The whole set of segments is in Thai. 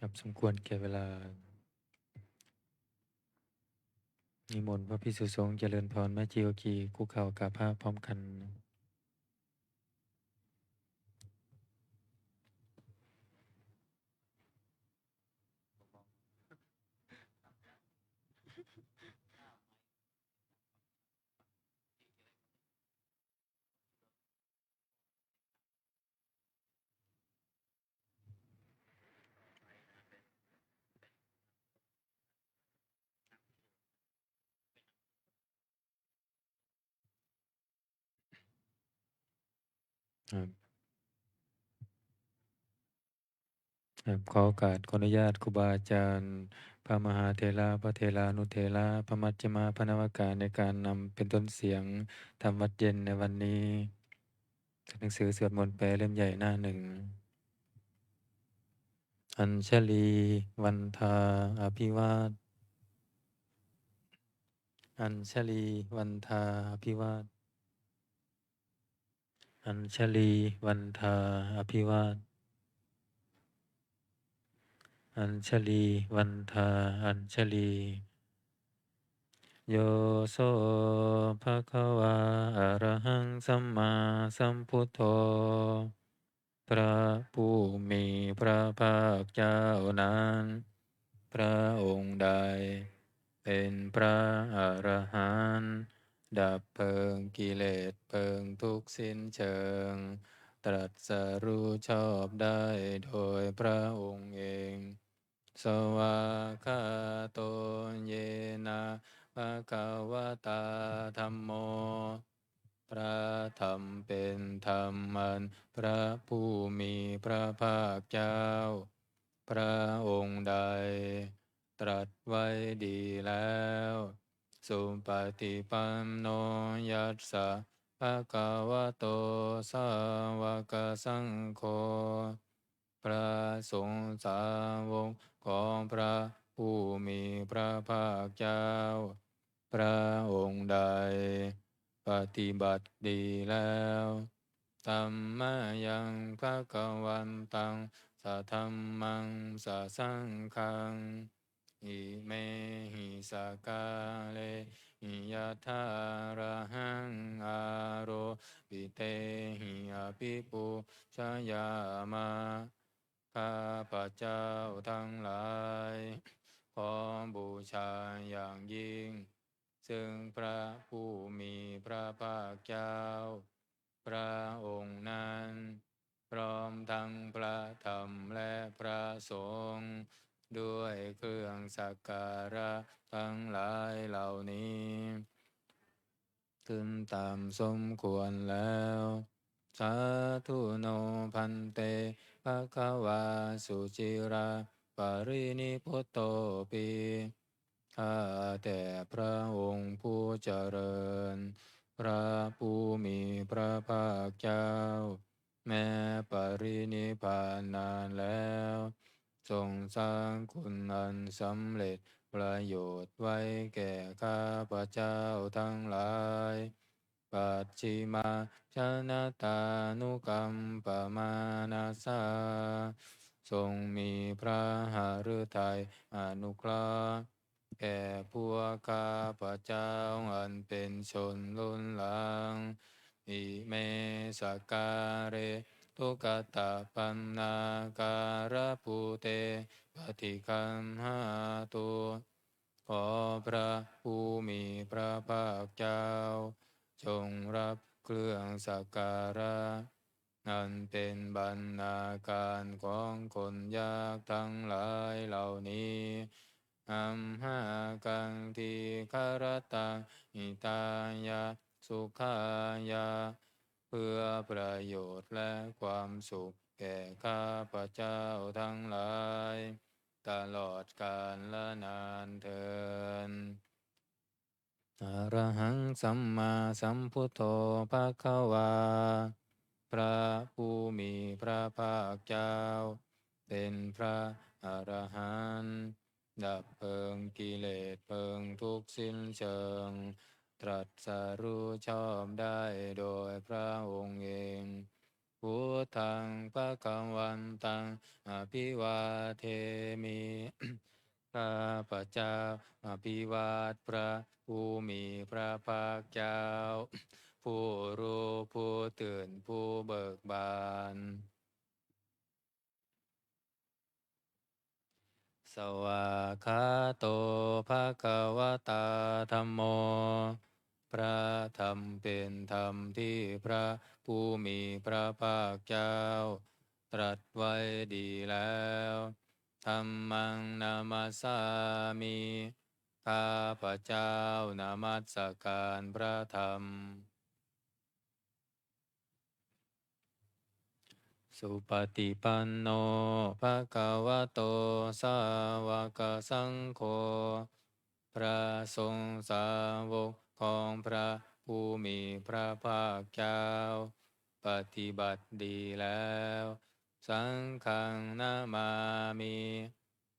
ครับสมควรแก่เวลานิมนต์พระภิกษุสงฆ์เจริญพรแม่ชีโอคีคุกเข่ากราบพระพร้อมกันครับครับขอโอกาสขออนุญาตครูบาอาจารย์พระมหาเถระพระเถรานุเถระพระมัจจมาพระนวากาในการนำเป็นต้นเสียงธรรมวัดเย็นในวันนี้หนังสือสวดมนต์แปลเล่มใหญ่หน้าหนึ่งอัญชลีวันทาอภิวาทอัญชลีวันทาอภิวาทอัญชลีวันทาอภิวาท อัญชลีวันทาอัญชลีโยโสภะคะวาอะระหังสัมมาสัมพุทโธพระผู้มีพระภาคเจ้านั้นพระองค์ใดเป็นพระอรหันต์ดับเพลิงกิเลสเพลิงทุกข์สิ้นเชิงตรัสรู้ชอบได้โดยพระองค์เองสวากขาโตเยนะภะคะวะตาธัมโมพระธรรมเป็นธรรมอันพระผู้มีพระภาคเจ้าพระองค์ใดตรัสไว้ดีแล้วสุปฏิปันโนยัสสะภะคะวะโตสาวกสังโฆพระสงฆ์สาวกของพระผู้มีพระภาคเจ้าพระองค์ใดปฏิบัติดีแล้วธัมมายังภะคะวันตังสัทธัมมังสัสสังฆังอิเมหิสกาเลหิยะถาระหังอาโรปิเตหิอภิปุชยามาข้าพระเจ้าทั้งหลายขอบูชาอย่างยิ่งซึ่งพระผู้มีพระภาคเจ้าพระองค์นั้นพร้อมทั้งพระธรรมและพระสงฆ์ด้วยเครื่องสักการะทั้งหลายเหล่านี้ขึ้นตามสมควรแล้วสาธุโนพันเตภะคะวาสุจิราปรินิพพุตโตปิข้าแต่พระองค์ผู้เจริญพระผู้มีพระภาคเจ้าแม้ปรินิพพานนานแล้วทรงสร้างคุณอันสำเร็จประโยชน์ไว้แก่ข้าพระเจ้าทั้งหลายปัจฉิมาชนะตานุกรรมปมานาสาทรงมีพระหฤทัยอนุเคราะห์แก่พวกข้าพระเจ้าอันเป็นชนล้นหลังอิเมสกการะทุกขตาปันนาการะภูเตปฏิคันหาตุขอพระผู้มีพระภาคเจ้าจงรับเครื่องสักการะนันเป็นบรรณาการของคนยากทั้งหลายเหล่านี้อัมหากังทีคารตังอิตายะสุขายะเพื่อประโยชน์และความสุขแก่ข้าพระเจ้าทั้งหลายตลอดกาลและนานเทอญอะระหังสัมมาสัมพุทโธภะคะวาพระผู้มีพระภาคเจ้าเป็นพระอรหันต์ดับเพลิงกิเลสเพลิงทุกข์สิ้นเชิงตรัสรู้ชอบได้โดยพระองค์เอง พุทธังภคะวันตังอภิวาเทมิ ข้าพระเจ้าอภิวาทพระผู้มีพระภาคเจ้า ผู้รู้ผู้ตื่นผู้เบิกบานสวากขาโตภะคะวะตาธัมโมพระธรรมเป็นธรรมที่พระผู้มีพระภาคเจ้าตรัสไว้ดีแล้วธัมมังนามัสสามิข้าพระเจ้านามัสการพระธรรมสุปฏิปันโนภะคะวะโตสาวกสังโฆพระสงฆ์สาวกของพระผู้มีพระภาคเจ้าปฏิบัติดีแล้วสังฆังนามามิ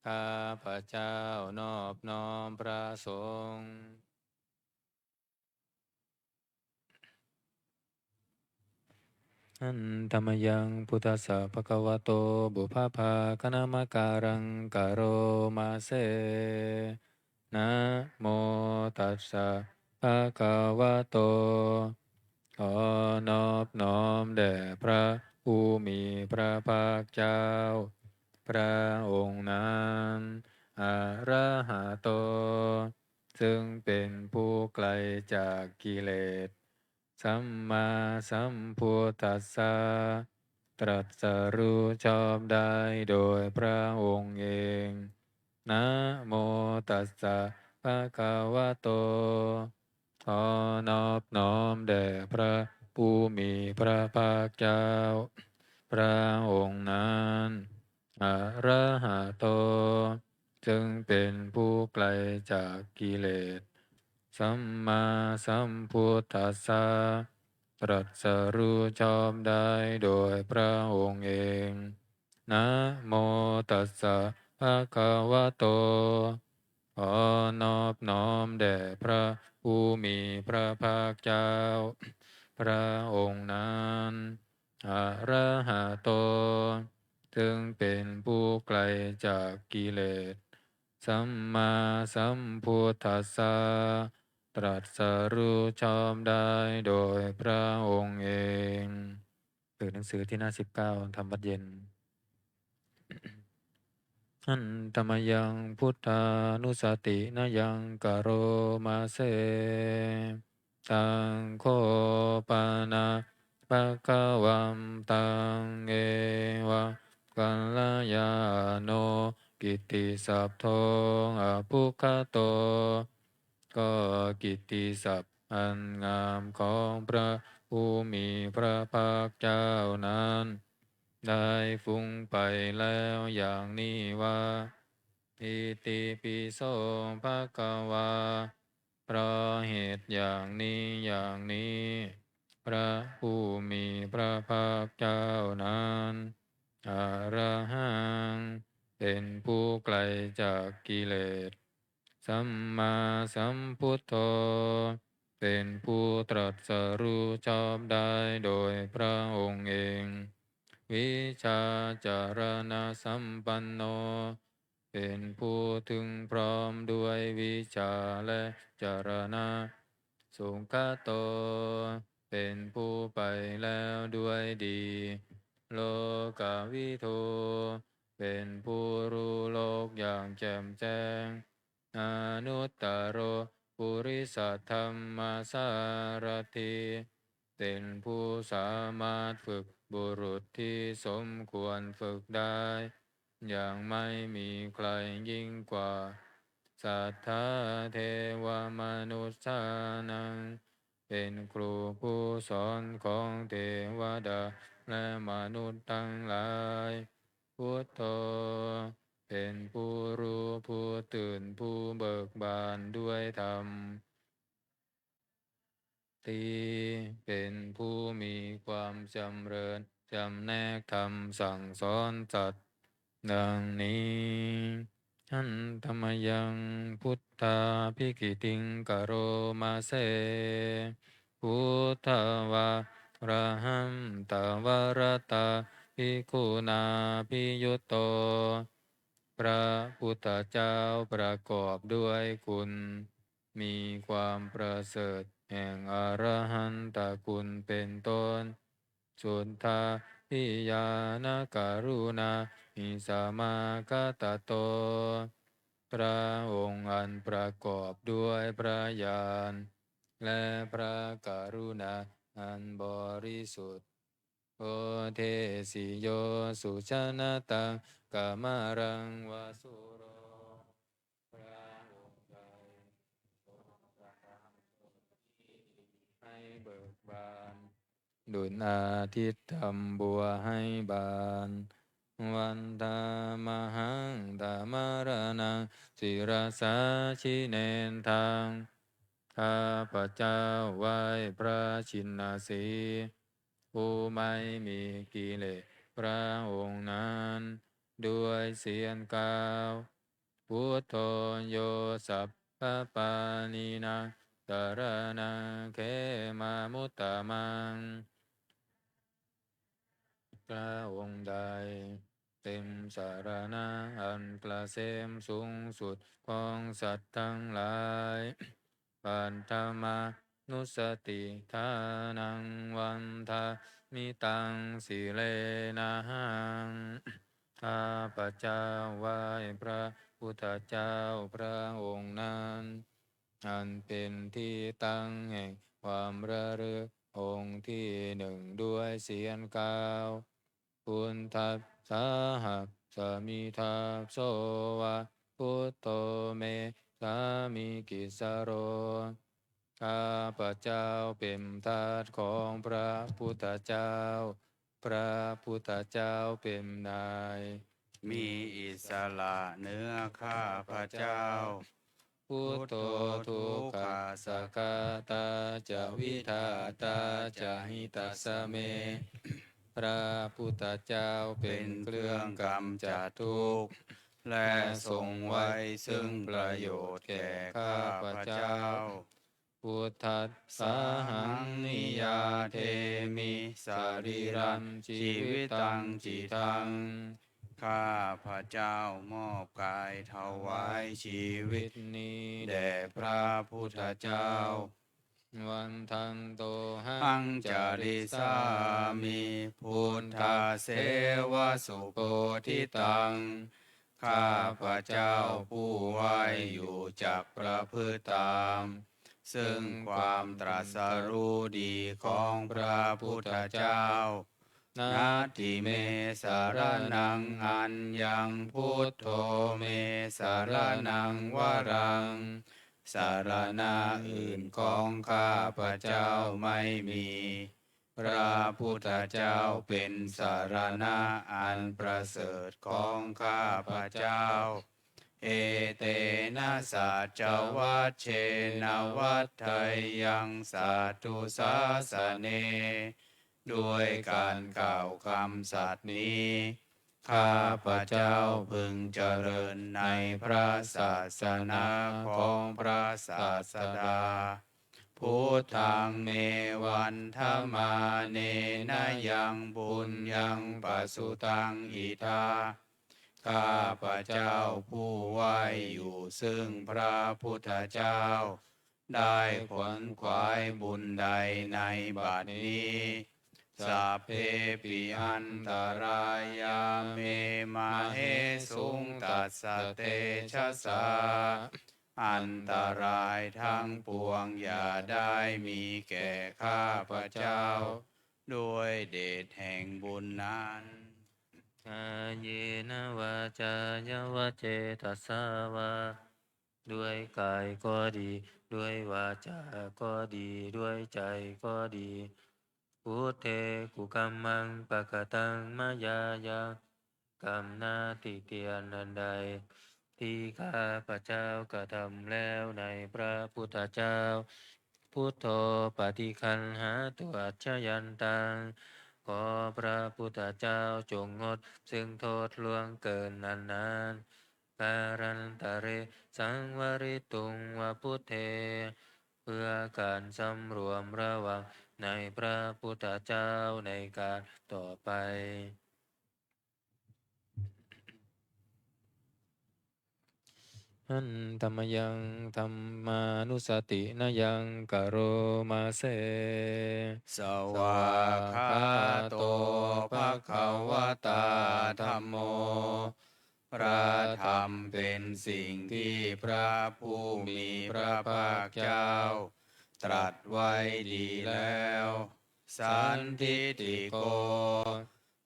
ข้าพระเจ้านอบน้อมพระสงฆ์อันธรรมยังพุทธัสสะภะคะวะโตบุพพาคณามการังกะโรมาเซนะโมตัสสะภะคะวะโตขอนอบน้อมแด่พระผู้มีพระภาคเจ้าพระองค์นั้นอะระหะโตซึ่งเป็นผู้ไกลจากกิเลสสัมมาสัมพุทธัสสะตรัสรู้ชอบได้โดยพระองค์เองนะโมตัสสะภะคะวะโตขอนอบน้อมแด่พระผู้มีพระภาคเจ้าพระองค์นั้นอะระหะโตจึงเป็นผู้ไกลจากกิเลสสัมมาสัมพุทธัสสะตรัสรู้ชอบได้โดยพระองค์เองนะโมตัสสะภะคะวะโตขอนอบน้อมแด่พระผู้มีพระภาคเจ้าพระองค์นั้นอะระหะโตจึงเป็นผู้ไกลจากกิเลสสัมมาสัมพุทธัสสะตรัสรู้ชอบได้โดยพระองค์เองเปิดหนังสือที่หน้า19ธรรมวัดเย็น อันตมยังพุทธานุสตินายังกะโรมาเซตังโคปานาภะคะวัมตังเอวะกัลลายาโนกิตติสัพโทอภุคโตก็กิตติศัพท์อันงามของพระผู้มีพระภาคเจ้านั้นได้ฟุ้งไปแล้วอย่างนี้ว่าอิติปิโสภะคะวาเพราะเหตุอย่างนี้อย่างนี้พระผู้มีพระภาคเจ้านั้นอระหังเป็นผู้ไกลจากกิเลสสัมมาสัมพุทโธเป็นผู้ตรัสรู้ชอบได้โดยพระองค์เองวิชาจารณะสัมปันโนเป็นผู้ถึงพร้อมด้วยวิชาและจารณะสุขโตเป็นผู้ไปแล้วด้วยดีโลกาวิทูเป็นผู้รู้โลกอย่างแจ่มแจ้งอนุตตโรปุริสธรรมสารถิเป็นผู้สามารถฝึกบุรุษที่สมควรฝึกได้อย่างไม่มีใครยิ่งกว่าสัทธาเทวมนุษย์สานังเป็นครูผู้สอนของเทวดาและมนุษย์ทั้งหลายพุทโธเป็นผู้รู้ผู้ตื่นผู้เบิกบานด้วยธรรมตีเป็นผู้มีความจำเริญจำแนกธรรมสั่งสอนสัตว์ดังนี้อันธรรมยังพุทธาภิกิติงกโรมาเซพุทธวา ระหัมตวรตาภิกขุนาภิยุตโตพระพุทธเจ้าประกอบด้วยคุณมีความประเสริฐแห่งอรหันตคุณเป็นต้นสุทธาพิยานการุณาหิสามากตโตพระองค์อันประกอบด้วยพระญาณและพระกรุณาอันบริสุทธิ์โอเทสิโยสุชนะตังกามารังวาสุโรพระองค์ใดทรงประทานโสที่ให้เบิกบานดุจอาทิตย์ทำบัวให้บานวันตามหังตามารนังศิรสาชิเนนทางข้าพระเจ้าไหว้พระชินสีผู้ไม่มีกิเลสพระองค์นั้นด้วยเสียงกล่าวพุทโธโยสัพพปานินาสารนังเขมามุตตะมังพระองค์ใดเต็มสารณะอันกระเสมสูงสุดของสัตว์ทั้งหลายปันธมานุสติทานังวันทามิตังสิเลนะหังข้าพระเจ้าไหว้พระพุทธเจ้าพระองค์นั้นอันเป็นที่ตั้งแห่งความระลึกองค์ที่หนึ่งด้วยเสียงกล่าวพุทธัสสะหะสมิทาโสวะพุทโธเมสามิกิสโรข้าพระเจ้าเป็นทาสของพระพุทธเจ้าพระพุทธเจ้าเป็นนายมีอิสระเนื้อข้าพระเจ้าพุทโธทุกขาสกาตาจะวิทาตาจะหิตาสเมพระพุทธเจ้าเป็นเครื่องกำจัดทุกข์และทรงไว้ซึ่งประโยชน์แก่ข้าพระเจ้าพุทธัสสะหังนิยาเทมิสารีรัมชีวิตังจิตังข้าพระเจ้ามอบกายถวายชีวิตนี้แด่พระพุทธเจ้าวันทันโตหังจาริสามิพุทธาเสวสุโกทิตังข้าพระเจ้าผู้ไหวอยู่จักประพฤติตามซึ่งความตรัสรู้ดีของพระพุทธเจ้านาทิเมสารนังอัญญังพุทโธเมสารนังวรังสารณะอื่นของข้าพระเจ้าไม่มีพระพุทธเจ้าเป็นสารณะอันประเสริฐของข้าพระเจ้าเอเตนะสัจวัชเชนะวัฏไทยังสัตตุสาสเนด้วยการกล่าวคำสัตย์นี้ข้าพระเจ้าพึงเจริญในพระศาสนาของพระศาสดาพุทธังเมวันธมาเนนะยังบุญยังปัสสุตังอิทาข้าพระเจ้าผู้ไหวอยู่ซึ่งพระพุทธเจ้าได้ขวนขวายบุญใดในบัดนี้สัพเพปิอันตรายาเมมาเหสุงตัสสะเตชะสาอันตรายทั้งปวงอย่าได้มีแก่ข้าพระเจ้าด้วยเดชแห่งบุญนั้นกายเยนะวาจายวเจตัสสาวาด้วยกายก็ดีด้วยวาจาก็ดีด้วยใจก็ดีพุทเทกุกัมมังปะกะตังมายายังกรรมนาติเตียนอันใดที่ข้าพระเจ้ากระทำแล้วในพระพุทธเจ้าพุทโธปฏิคันหาตุอัจฉยันตังขอพระพุทธเจ้าจงงดซึ่งโทษล่วงเกินนานการันตะเรสังวริตุงวพุทเทเพื่อการสำรวมระวัง ในพระพุทธเจ้าในการต่อไปหันธรรมยังธรรมานุสตินะยังกโรมาเสสวากขาโตภะคะวะตาธัมโมพระธรรมเป็นสิ่งที่พระผู้มีพระภาคเจ้าตรัสไว้ดีแล้วสันทิฏฐิโก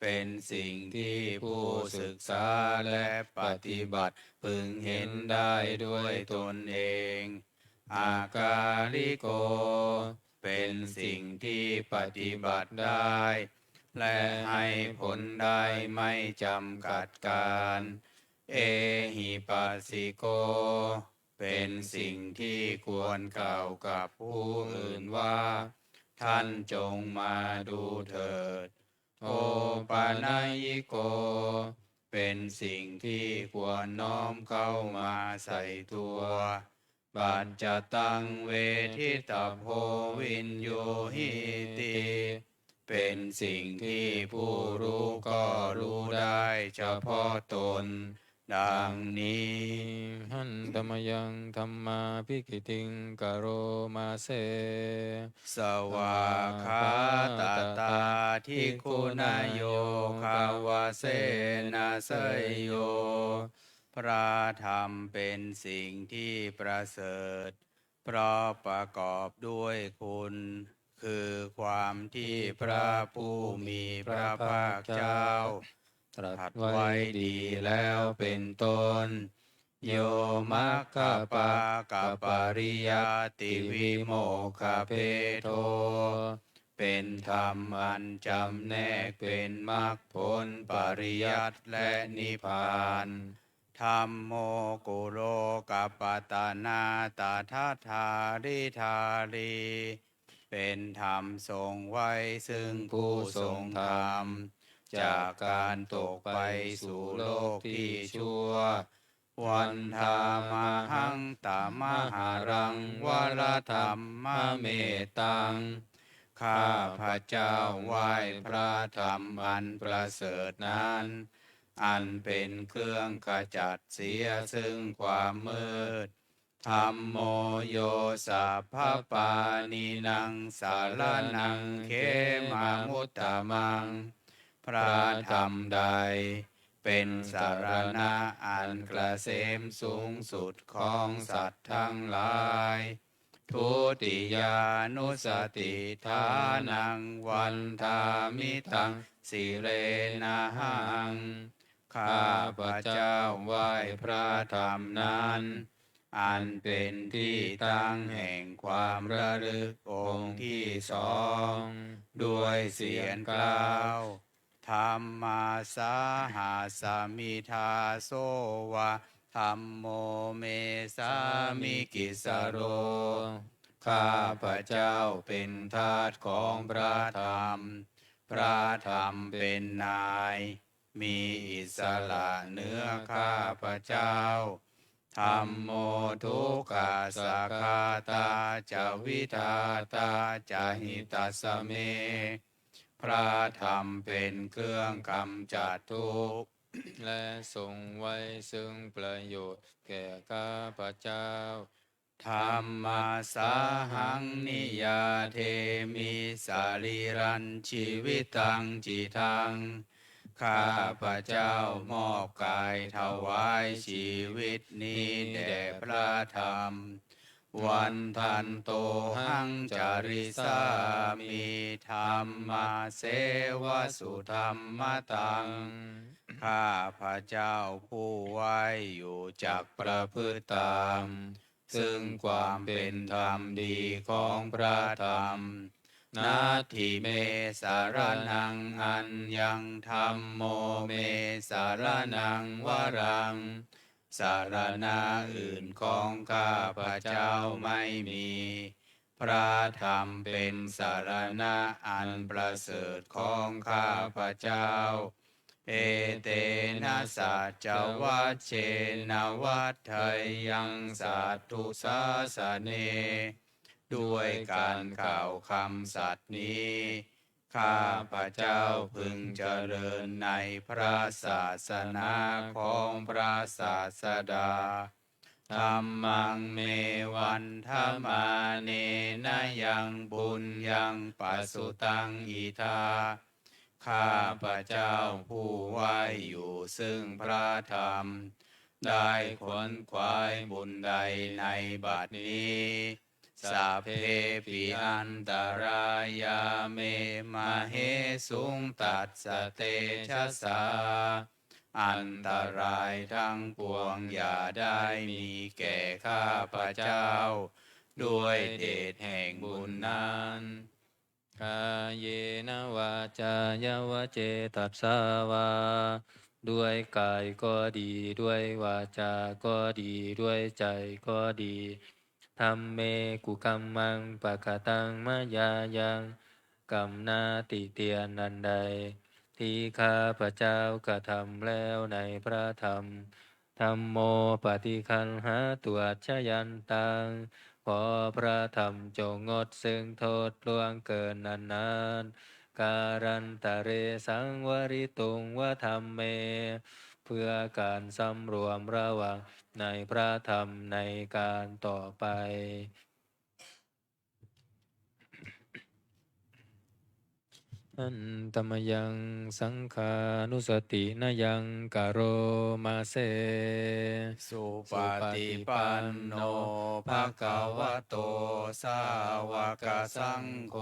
เป็นสิ่งที่ผู้ศึกษาและปฏิบัติพึงเห็นได้ด้วยตนเองอากาลิโกเป็นสิ่งที่ปฏิบัติได้และให้ผลได้ไม่จำกัดการเอหิปัสสิโกเป็นสิ่งที่ควรกล่าวกับผู้อื่นว่าท่านจงมาดูเถิดโอปานายิโกเป็นสิ่งที่ควรน้อมเข้ามาใส่ตัวปัจจตังเวทิตาโพวินโยหิติเป็นสิ่งที่ผู้รู้ก็รู้ได้เฉพาะตนดังนี้หันธรรมยังธรรมาภิกิติงกโรมาเสสวากขาตาตาทิคุณโยคาวาเสนาเสยโยพระธรรมเป็นสิ่งที่ประเสริฐเพราะประกอบด้วยคุณคือความที่พระผู้มีพระภาคเจ้าตรัสไว้ดีแล้วเป็นต้นโยมัคคปากัปปริยติวิโมกขเพโทเป็นธรรมอันจำแนกเป็นมรรคผลปริยัติและนิพพานธัมโมกุโรกัปปตานาตถาธาริธารีเป็นธรรมทรงไว้ซึ่งผู้ทรงธรรมจากการตกไปสู่โลกที่ชั่ววันธามหังตามหารังวรธรรมเมตังข้าพระเจ้าไหว้พระธรรมอันประเสริฐนั้นอันเป็นเครื่องขจัดเสียซึ่งความมืดธัมโมโยสัพพปานินังสารนังเขมามุตตมังพระธรรมใดเป็นสารณะอันเกษมสูงสุดของสัตว์ทั้งหลายทุติยานุสติทานังวันทามิตังสิเรนะหังข้าพระเจ้าไหว้พระธรรมนั้นอันเป็นที่ตั้งแห่งความระลึกองค์ที่สองด้วยเสียงกล่าวธรรมาสาหาสามิทาโสวะธัมโมเมสามิกิสโรข้าพระเจ้าเป็นทาสของพระธรรมพระธรรมเป็นนายมีอิสระเหนือข้าพระเจ้าธัมโมทุกขาสาคาตาจาวิทาตาจาหิตัสสเมพระธรรมเป็นเครื่องกำจัดทุกข์และทรงไว้ซึ่งประโยชน์แก่ข้าพระเจ้าธัมมาสาหังนิยาเทมิสารีรันชีวิตังจิตังข้าพระเจ้ามอบกายถวายชีวิตนี้แด่พระธรรมวันทันโตหังจาริสามิธรรมมาเสวสุธรรมตังข้าพระเจ้าผู้ไว้อยู่จักประพฤติตามซึ่งความเป็นธรรมดีของพระธรรมนาทิเมสารนังอัญญังธัมโมเมสารนังวรังสารณะอื่นของข้าพระเจ้าไม่มีพระธรรมเป็นสารณะอันประเสริฐของข้าพระเจ้าเอเตนะสัจวัชเชนะวัฏไทยังสัตตุสาสเน ด้วยการกล่าวคำสัตย์นี้ข้าพระเจ้าพึงเจริญในพระศาสนาของพระศาสดาธัมมังเมวันธมาเนนะยังบุญยังปัสสุตังอิทาข้าพระเจ้าผู้ไว้อยู่ซึ่งพระธรรมได้ขวนขวายบุญใดในบัดนี้สัพเพปิอันตรายาเมมาเหสุงตัสสะเตชะสาอันตรายทั้งปวงอย่าได้มีแก่ข้าพระเจ้าด้วยเดชแห่งบุญนั้นกายเยนะวาจายวเจตัสสาวาด้วยกายก็ดีด้วยวาจาก็ดีด้วยใจก็ดีธัมเมกุกัมมังปะกตังมะยายังกัมนาติเตียนนันใดที่ข้าพระเจ้ากระทำแล้วในพระธรรมธัมโมปฏิคันหาตัวชยันตังขอพระธรรมจงงดซึ่งโทษล่วงเกินนานๆการันตะเรสังวริตุงวธรรมเมเพื่อการสำรวมระวังในพระธรรมในการต่อไปอันตมยังสังขานุสตินายังกะโรมาเซสุปฏิปันโนภะคะวะโตสาวกสังโฆ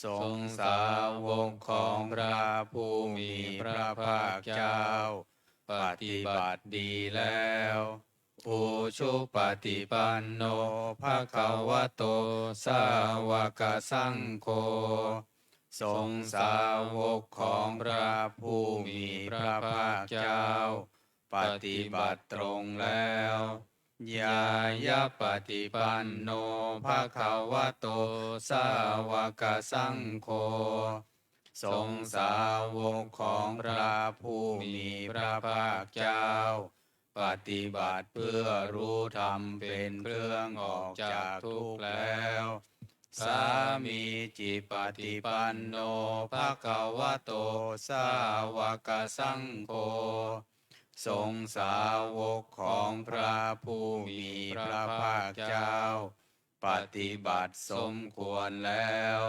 ทรงสาวกของพระผู้มีพระภาคเจ้าปฏิบัติดีแล้วอุชุปฏิปันโนภะคะวะโตสาวกสังโฆทรงสาวกของพระผู้มีพระภาคเจ้าปฏิบัติตรงแล้วญายะปฏิปันโนภะคะวะโตสาวกสังโฆทรงสาวกของพระผู้มีพระภาคเจ้าปฏิบัติเพื่อรู้ธรรมเป็นเครื่องออกจากทุกข์แล้วสามีจิปฏิปันโนภะคะวะโตสาวกสังโฆทรงสาวกของพระผู้มีพระภาคเจ้าปฏิบัติสมควรแล้ว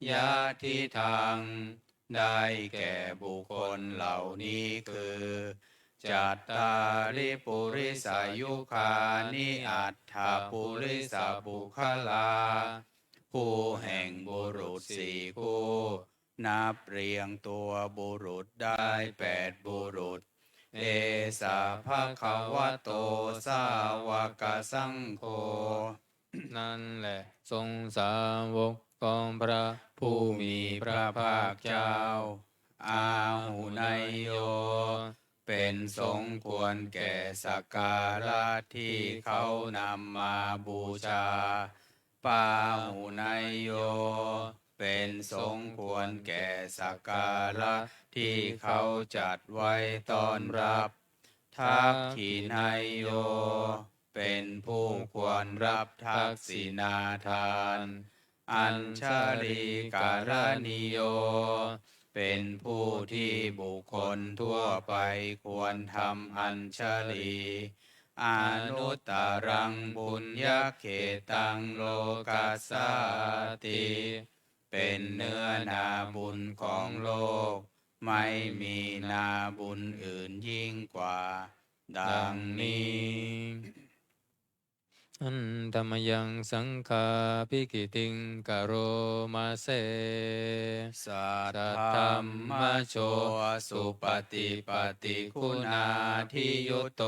ญาติทางได้แก่บุคคลเหล่านี้คือจัตตาริปุริสายุคานิอัตถปุริสบุคลาคู่แห่งบุรุษสี่คู่นับเรียงตัวบุรุษได้8บุรุษเอสาภะคะวะโตสาวกสังโฆนั่นแหละทรงสาวกของพระผู้มีพระภาคเจ้าอาหุนายโยเป็นสงควรแก่สักการะที่เขานำมาบูชาปาหุนายโยเป็นสงควรแก่สักการะที่เขาจัดไว้ต้อนรับทักขินายโยเป็นผู้ควรรับทักษิณาทานอัญชลีการณิโยเป็นผู้ที่บุคคลทั่วไปควรทำอัญชลีอนุตตรังบุญญเขตังโลกัสสติเป็นเนื้อนาบุญของโลกไม่มีนาบุญอื่นยิ่งกว่าดังนี้อันธรรมยังสังฆาภิกิติงกโรมาเสสัทธรรมโชสุปฏิปฏิคุณาทิยุตโต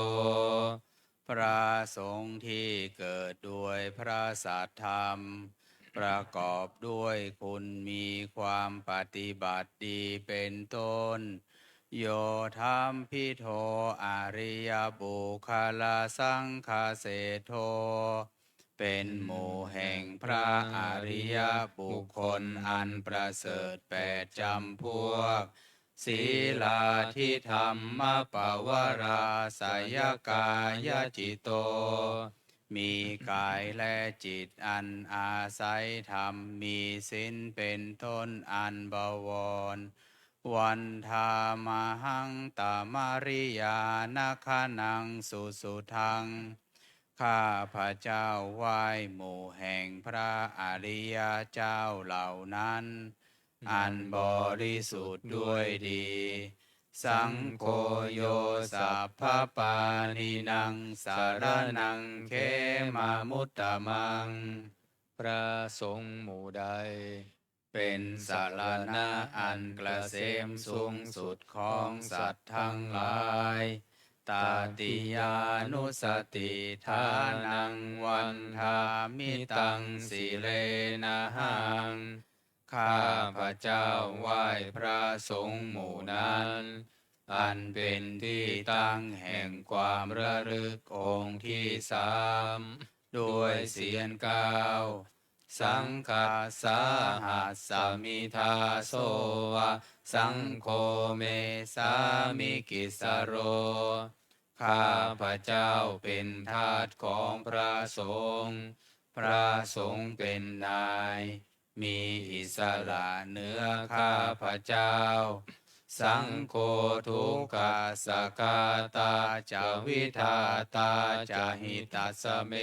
พระสงฆ์ที่เกิดด้วยพระสัทธรรมประกอบด้วยคุณมีความปฏิบัติดีเป็นต้นโยธรรมพิโทอริยบุคลาสังฆเสโทเป็นหมู่แห่งพระอริยบุคคลอันประเสริฐ8จำพวกศีลาทิธรรมปวาราสยกายจิตโต มีกายและจิตอันอาศัยธรรมมีศีลเป็นต้นอันบวรวันธามหังตามาริยานาคานังสุสุทังข้าพระเจ้าไหว้หมู่แห่งพระอริยเจ้าเหล่านั้น อันบริสุทธิ์ด้วยดี สังโฆโยสัพพปานินังสารนังเขมามุตตะมัง พระสงฆ์หมู่ใด เป็นสารณะอันเกษมสูงสุดของสัตว์ทั้งหลาย ตาติยานุสติทานังวันทามิตังสิเลนะหัง ข้าพระเจ้าไหว้พระสงฆ์หมู่นั้น อันเป็นที่ตั้งแห่งความระลึกองค์ที่สามด้วยเสียงกล่าวสังฆาสาหัสสมิทาโสวะสังโฆเมสามิกิสโร ข้าพระเจ้าเป็นทาสของพระสงฆ์พระสงฆ์เป็นนาย มีอิสระเหนือข้าพระเจ้า สังโฆทุกขาสกาตาจาวิทาตาจาหิตัสสเม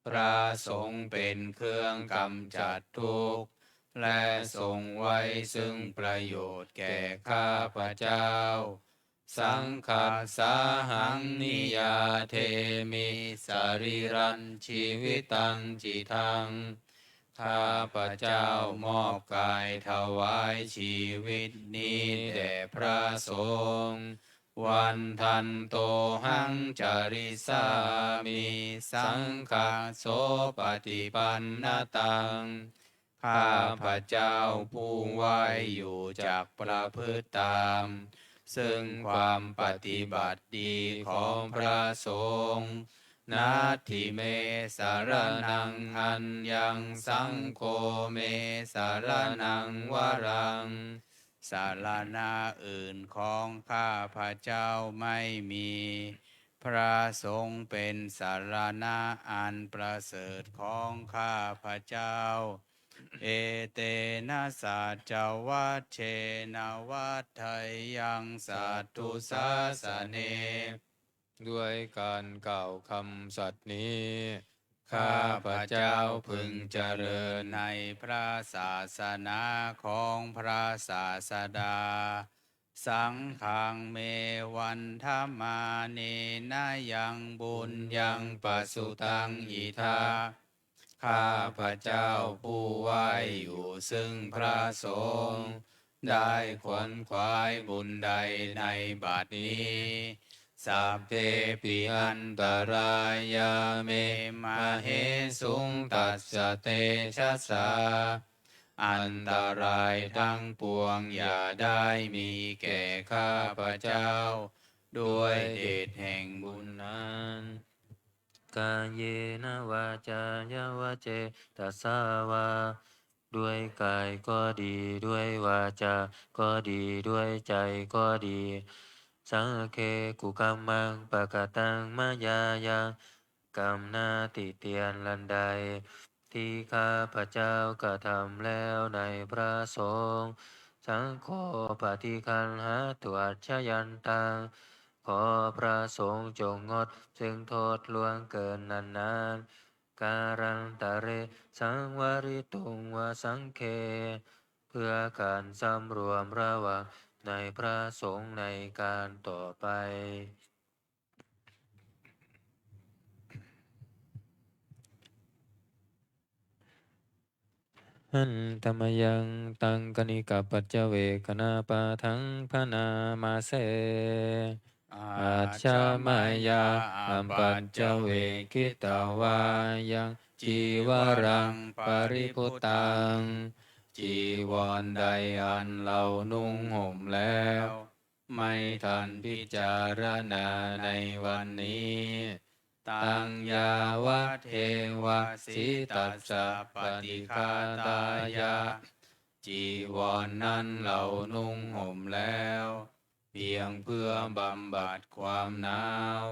พระสงฆ์เป็นเครื่องกำจัดทุกข์และทรงไว้ซึ่งประโยชน์แก่ข้าพระเจ้า สังฆัสสาหังนิยาเทมิสรีรันชีวิตังจิตัง ข้าพระเจ้ามอบกายถวายชีวิตนี้แด่พระสงฆ์วันทันโตหังจาริสามิสังฆาโสปฏิปันนตัง ข้าพระเจ้าผู้ไหวอยู่จากประพฤติตาม ซึ่งความปฏิบัติดีของพระสงฆ์นาทิเมสารนังหันยังสังโฆเมสารนังวรัง สารณะอื่นของข้าพระเจ้าไม่มี พระสงฆ์เป็นสารณะอันประเสริฐของข้าพระเจ้า เอเตนะสัจวัชเชนะวัฏไทยังสัตตุสาสเน ด้วยการกล่าวคำสัตย์นี้ ข้าพระเจ้าพึงเจริญในพระศาสนาของพระศาสดา สังฆังเมวันธรรมาเนนะยังบุญยังปสุตังอิทา ข้าพระเจ้าผู้ไหวอยู่ซึ่งพระสงฆ์ได้ขวนขวายบุญใดในบัดนี้สัพเพปิอันตรายาเมมาเหสุงตัสสะเตชะสา อันตรายทั้งปวงอย่าได้มีแก่ข้าพระเจ้า ด้วยเดชแห่งบุญนั้น กายเยนะวาจายาวาเจตัสสาวา ด้วยกายก็ดีด้วยวาจาก็ดีด้วยใจก็ดี สังเคกุกัมมังปะกะตังมายายังกรรมนาติเตียนลันใด ที่ข้าพระเจ้ากระทำแล้วในพระสงฆ์สังโฆปฏิคันหาตวชยันตัง ขอพระสงฆ์จงงดซึ่งโทษล่วงเกินนานๆการันตะเรสังวริตุงวสังเค เพื่อการสำรวมระวังในพระสงฆ์ในการต่อไปหันธรรมยังตังกนิกาปัจจเวกนาปาทังพนามาเส อาชามายาอัมปัญจเวกิตาวายังจีวรังปริพุตัง จีวรใดอันเรานุ่งห่มแล้ว ไม่ทันพิจารณาในวันนี้ ตังยาวะเทวะสิตัสสะปฏิฆาตายะ จีวรนนั้นเรานุ่งห่มแล้ว เพียงเพื่อบำบัดความหนาว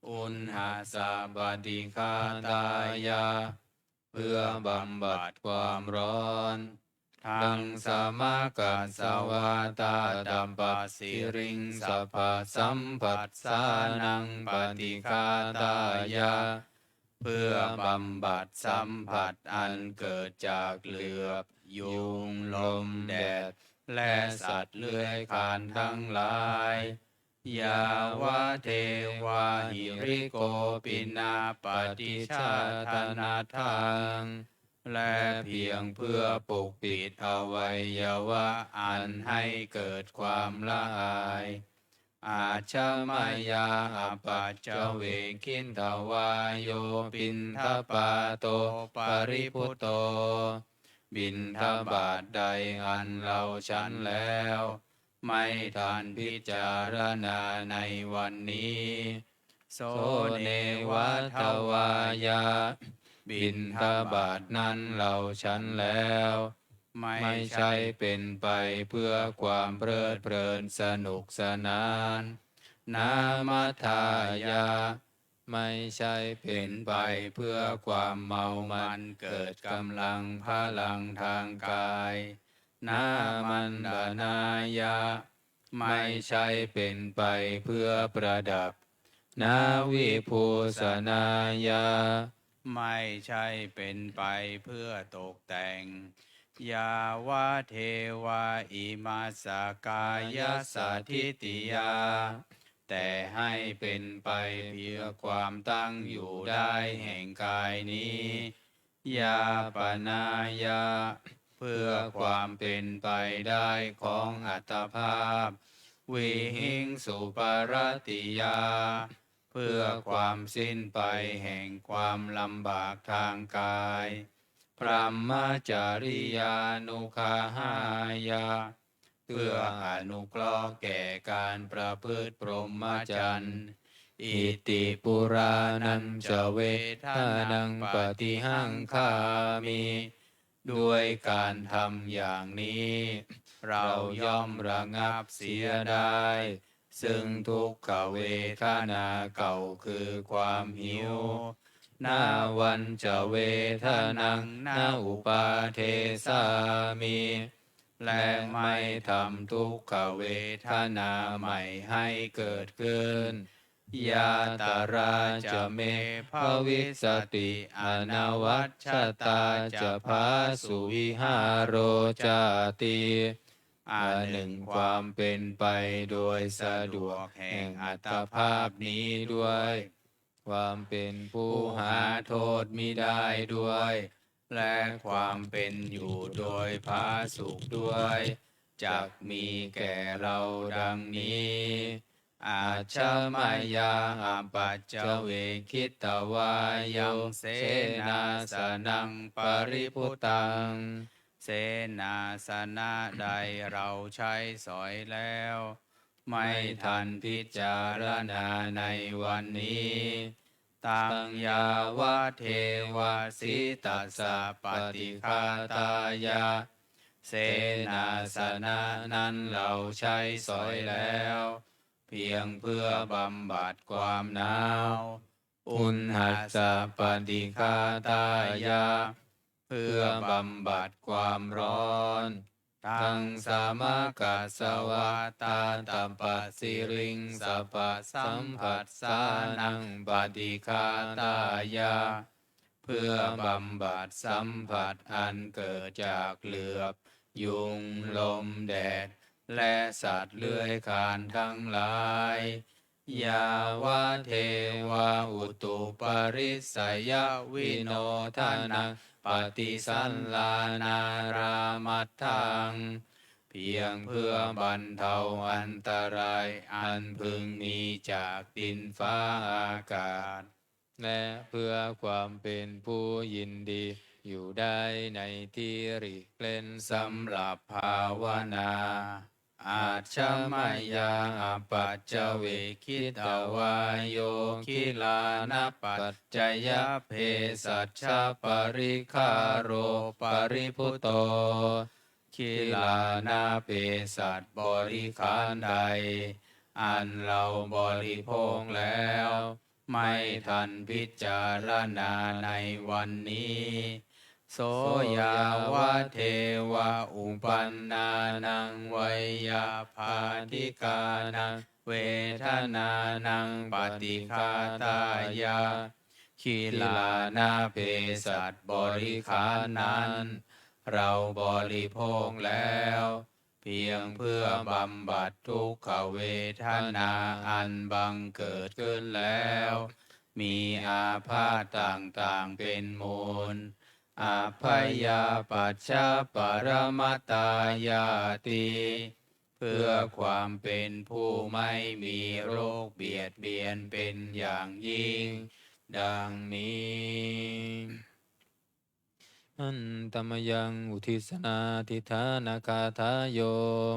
อุณหาสาปฏิฆาตายาเพื่อบำบัดความร้อนทังสมะกัสสวาตาตัมปัสสิริงสัพพสัมผัสสานังปฏิฆาตายาเพื่อบำบัดสัมผัสอันเกิดจากเหลือบยุงลมแดดและสัตว์เลื้อยคลานทั้งหลายยาวะเทวาหิริโกปินาปฏิชาตนาทังและเพียงเพื่อปกปิดอวัยวะอันให้เกิดความละอายอาชมายาอปัจจเวคินทวายโยปินทปาโตปริพุตโตบิณฑบาตใดอันเราฉันแล้วไม่ทันพิจารณาในวันนี้โสเนวัทวายาบิณฑบาตนั้นเราฉันแล้วไม่ใช่เป็นไปเพื่อความเพลิดเพลินสนุกสนานนามัทายาไม่ใช่เป็นไปเพื่อความเมามันเกิดกำลังพลังทางกายนามันดานายาไม่ใช่เป็นไปเพื่อประดับนาวิภูสนายาไม่ใช่เป็นไปเพื่อตกแต่งยาวะเทวาอิมาสกายสัทธิติยาแต่ให้เป็นไปเพื่อความตั้งอยู่ได้แห่งกายนี้ยาปนายาเพื่อความเป็นไปได้ของอัตภาพวิหิงสุปรติยาเพื่อความสิ้นไปแห่งความลำบากทางกายพรหมจาริยานุคาหายาเพื่ออนุเคราะห์แก่การประพฤติพรหมจรรย์อิติปุรานันจะเวทานังปฏิหังคามิด้วยการทำอย่างนี้เราย่อมระงับเสียได้ซึ่งทุกขเวทนาเก่าคือความหิวนาวันจะเวทนังนาอุปาเทสามิและไม่ทำทุกขเวทนาใหม่ให้เกิดขึ้นยาตาราจะเมภวิสติอนวัชชตาจะพาสุวิหารโรจาติอันหนึ่งความเป็นไปโดยสะดวกแห่งอัตภาพนี้ด้วยความเป็นผู้หาโทษมิได้ด้วยและความเป็นอยู่โดยผาสุกด้วยจักมีแก่เราดังนี้อาชมายาอปัจจเวคิตวายังเสนาสนังปริพุตังเสนาสนะใดเราใช้สอยแล้วไม่ทันพิจารณาในวันนี้ตังยาวะเทวาสิตัสสะปฏิฆาตายาเสนาสนะนั้นเราใช้สอยแล้วเพียงเพื่อบำบัดความหนาวอุณหัสสะปฏิฆาตายาเพื่อบำบัดความร้อนทังสามกัสสวาตาตัปปสิริงสัพพสัมผัสสานังปฏิฆาตายาเพื่อบำบัดสัมผัสอันเกิดจากเหลือบยุงลมแดดและสัตว์เลื้อยคลานทั้งหลายยาวะเทวาอุตุปริสยวิโนทานังปฏิสันลานารามัตถังเพียงเพื่อบรรเทาอันตรายอันพึงมีจากดินฟ้าอากาศและเพื่อความเป็นผู้ยินดีอยู่ได้ในที่หลีกเล่นสำหรับภาวนาอาชมายาอปัจจเวคิตวายโยคิลานปัจจยเพสัชชะปริคาโรปริพุตโตคิลานาเปสัตบริขารใดอันเราบริโภคแล้ว ไม่ทันพิจารณาในวันนี้โสยาวะเทวะอุปันนานังวัยยาภาธิกานังเวทนานังปฏิฆาตายาขีลานาเพสัตบริขารนั้น เราบริโภคแล้ว เพียงเพื่อบำบัดทุกขเวทนาอันบังเกิดขึ้นแล้ว มีอาพาธต่างๆเป็นมูลอาพยาปัชชะปรมัตตายาติเพื่อความเป็นผู้ไม่มีโรคเบียดเบียนเป็นอย่างยิ่ง ดังนี้อันตมยังอุทิศนาทิธานากาทาโย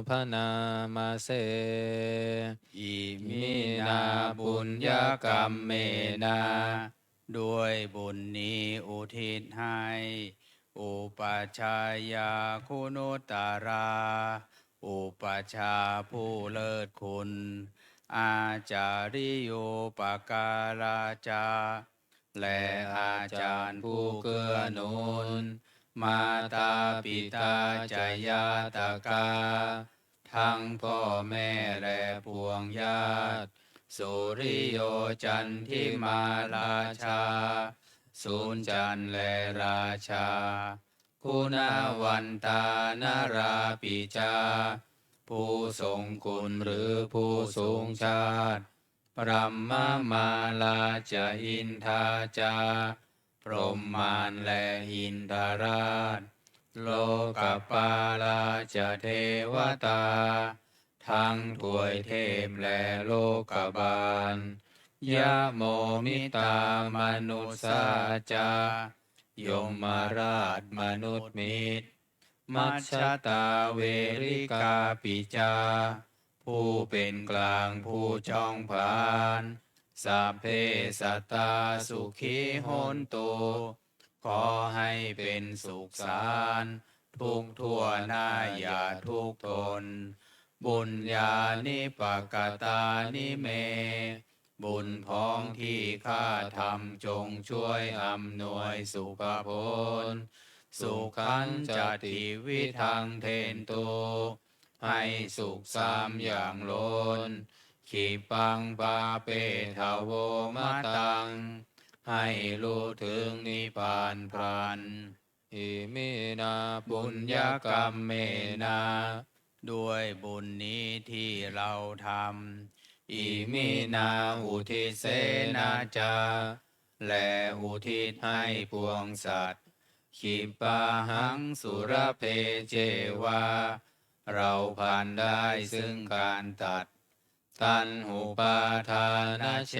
พนามาเสอิมินาบุญญกรรมเมนาด้วยบุญนี้อุทิศให้อุปชายาคุณุตรา อุปชาผู้เลิศคุณ อาจาริโยปการาจาและอาจารย์ผู้เกื้อหนุนมาตาปิตาจายาตกาทั้งพ่อแม่และพวงญาติสุริโยจันทิมาราชาสุนจันทร์และราชาคุณาวันตานาราปิจาผู้ทรงคุณหรือผู้สูงชาติปรัมมามาลาจะอินทาจาพรหมานและอินทราชโลกปาลาจะเทวตาทั้งถวยเทพและโลกบาลยะโมมิตามนุสาจายมราชมนุษย์มิตรมัชฌตาเวริกาปิจาผู้เป็นกลางผู้จ้องผานสัพเพสัตตาสุขีโหนตุขอให้เป็นสุขสารทุกทั่วหน้าอย่าทุกทนบุญญาณิปกตานิเมบุญพ้องที่ข้าทำจงช่วยอำนวยสุขผลสุขันจติวิทังเทนตุให้สุขสามอย่างล้นขีปังปาเปทาโวมะตังให้รู้ถึงนิพพานพลันอิมินาบุญญกรรมเมนาด้วยบุญนี้ที่เราทำอิมินาอุทิเสนาจาและอุทิศให้พวงสัตว์ขิปาหังสุรเพเจวาเราผ่านได้ซึ่งการตัดตัณหุปาทานเฉ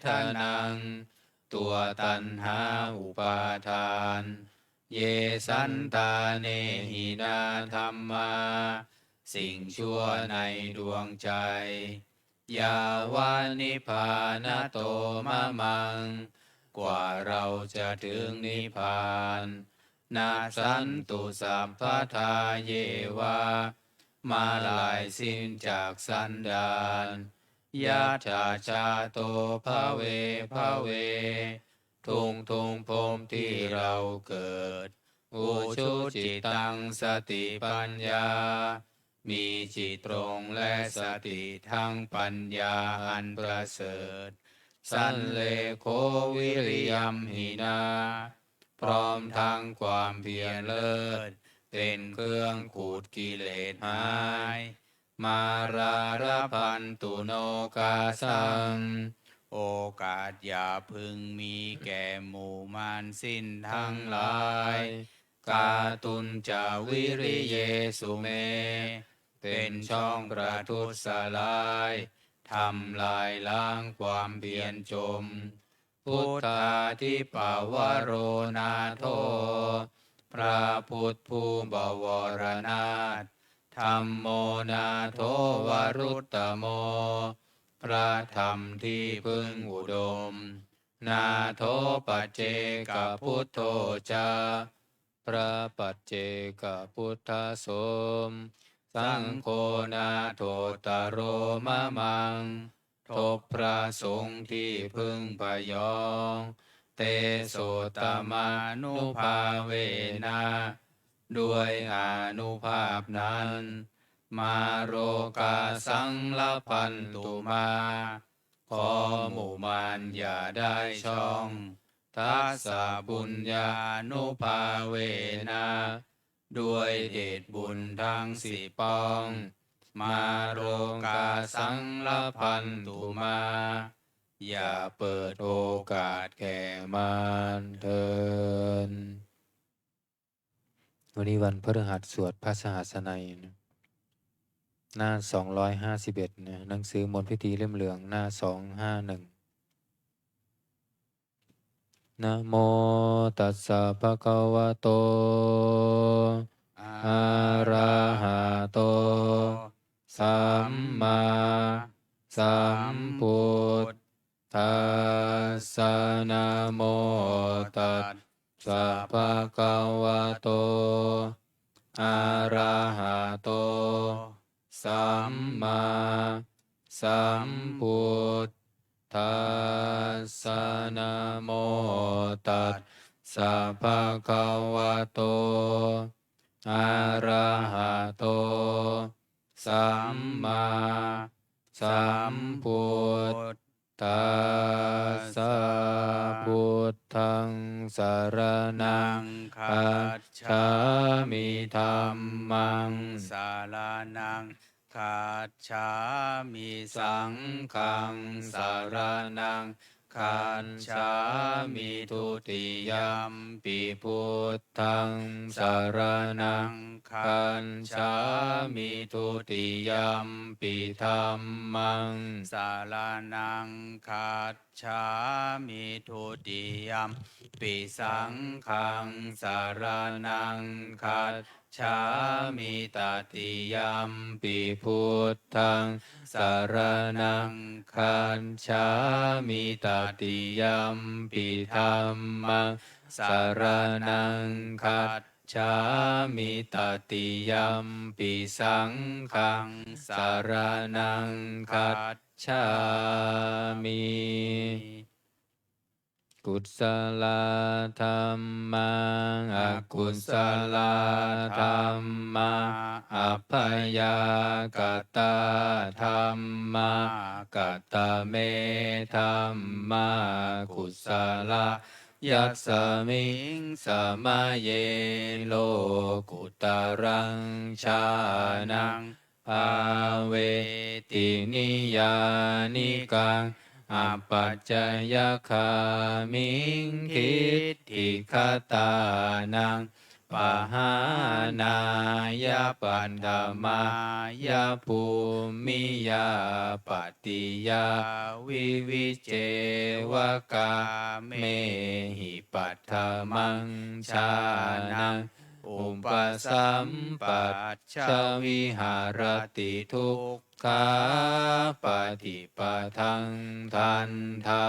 ทนังตัวตัณหาอุปาทานเยสันตาเนหินาธรรมาสิ่งชั่วในดวงใจยาวานิพพานโตมะมังกว่าเราจะถึงนิพพานนาสันตุสัพพทาเยวามาลายสิ้นจากสันดานยะถาชาโตภะเวภะเวทุงพรหมที่เราเกิดอุชุจิตังสติปัญญามีจิตตรงและสติทั้งปัญญาอันประเสริฐสันเลโควิริยัมหินาพร้อมทั้งความเพียรเลิศเป็นเครื่องขูดกิเลสหายมาราระพันตุโนกาสังโอกาสอย่าพึงมีแก่หมู่มารสิ้นทั้งหลายกาตุนจาวิริเยสุเมเป็นช่องประทุษร้ายทำลายล้างความเพียรจมพุทธาทิปาวโรนาโทพระพุทธผู้บวรนาถธัมโมนาโทวรุตตโมพระธรรมที่พึ่งอุดมนาโทปัจเจกพุทโธจาพระปัจเจกพุทธสมสังโฆนาโทตโรมะมัง ทบพระสงฆ์ที่พึงพยองเตโสตมานุภาเวนะด้วยอานุภาพนั้นมาโรกาสังละพันตุมาขอหมู่มารอย่าได้ช่องทัสสะบุญญานุภาเวนะด้วยเดชบุญทั้งสี่ป้องมาโรกาสังละพันตุมาอย่าเปิดโอกาสแก่มารเถิด วันนี้วันพฤหัสสวดพระสหัสนัยนะหน้า251นะหนังสือมนต์พิธีเล่มเหลืองหน้า251นะโมตัสสะภะคะวะโตอะระหะโตสัมมาสัมพุทธัสสะนะโมตัสสะภะคะวะโตอะระหะโตสัมมาสัมพุทธัสสะนะโมตัสสะภะคะวะโตอะระหะโตสัมมาสัมพุทธัสสะพุทธังสรณังคัจฉามิธัมมังสารนังคัจฉามิสังฆังสารนังคัจฉามิทุติยมปิพุทธังสารนังคัจฉามิทุติยมปิธัมมังสารนังคัจฉามิทุติยมปิสังฆังสารนังคัจฉามิตติยมปิพุทธังสารนังคัจฉามิตติยมปิธัมมังสารนังคัจฉามิตติยมปิสังฆังสารนังคัจฉามิกุศลธรรมังอกุศลธรรมังอัพยากตาธรรมากตเมธรรมากุศลยัสสมิงสมาเยโลกุตรังชานังภาเวตินิยานิกังอปัจจยคามิงทิฏฐิคตานังปหานายปันธมายภูมิยาปฏิยาวิวิเจวกาเมหิปัตถมังชานังอุปสัมปัชชวิหารติทุกขาปฏิปทังทันทา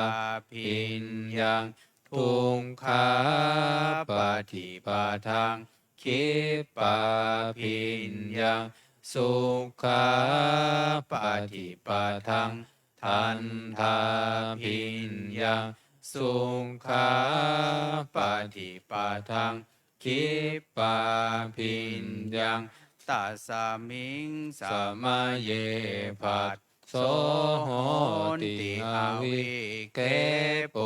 พิญญังทุกขาปฏิปทังคิปาพิญญังสุขาปฏิปทังทันทาพิญญังสุขาปฏิปทังคิปาพิญญังตัสสมิงสมาเยภัสโสโหติอวิเกโป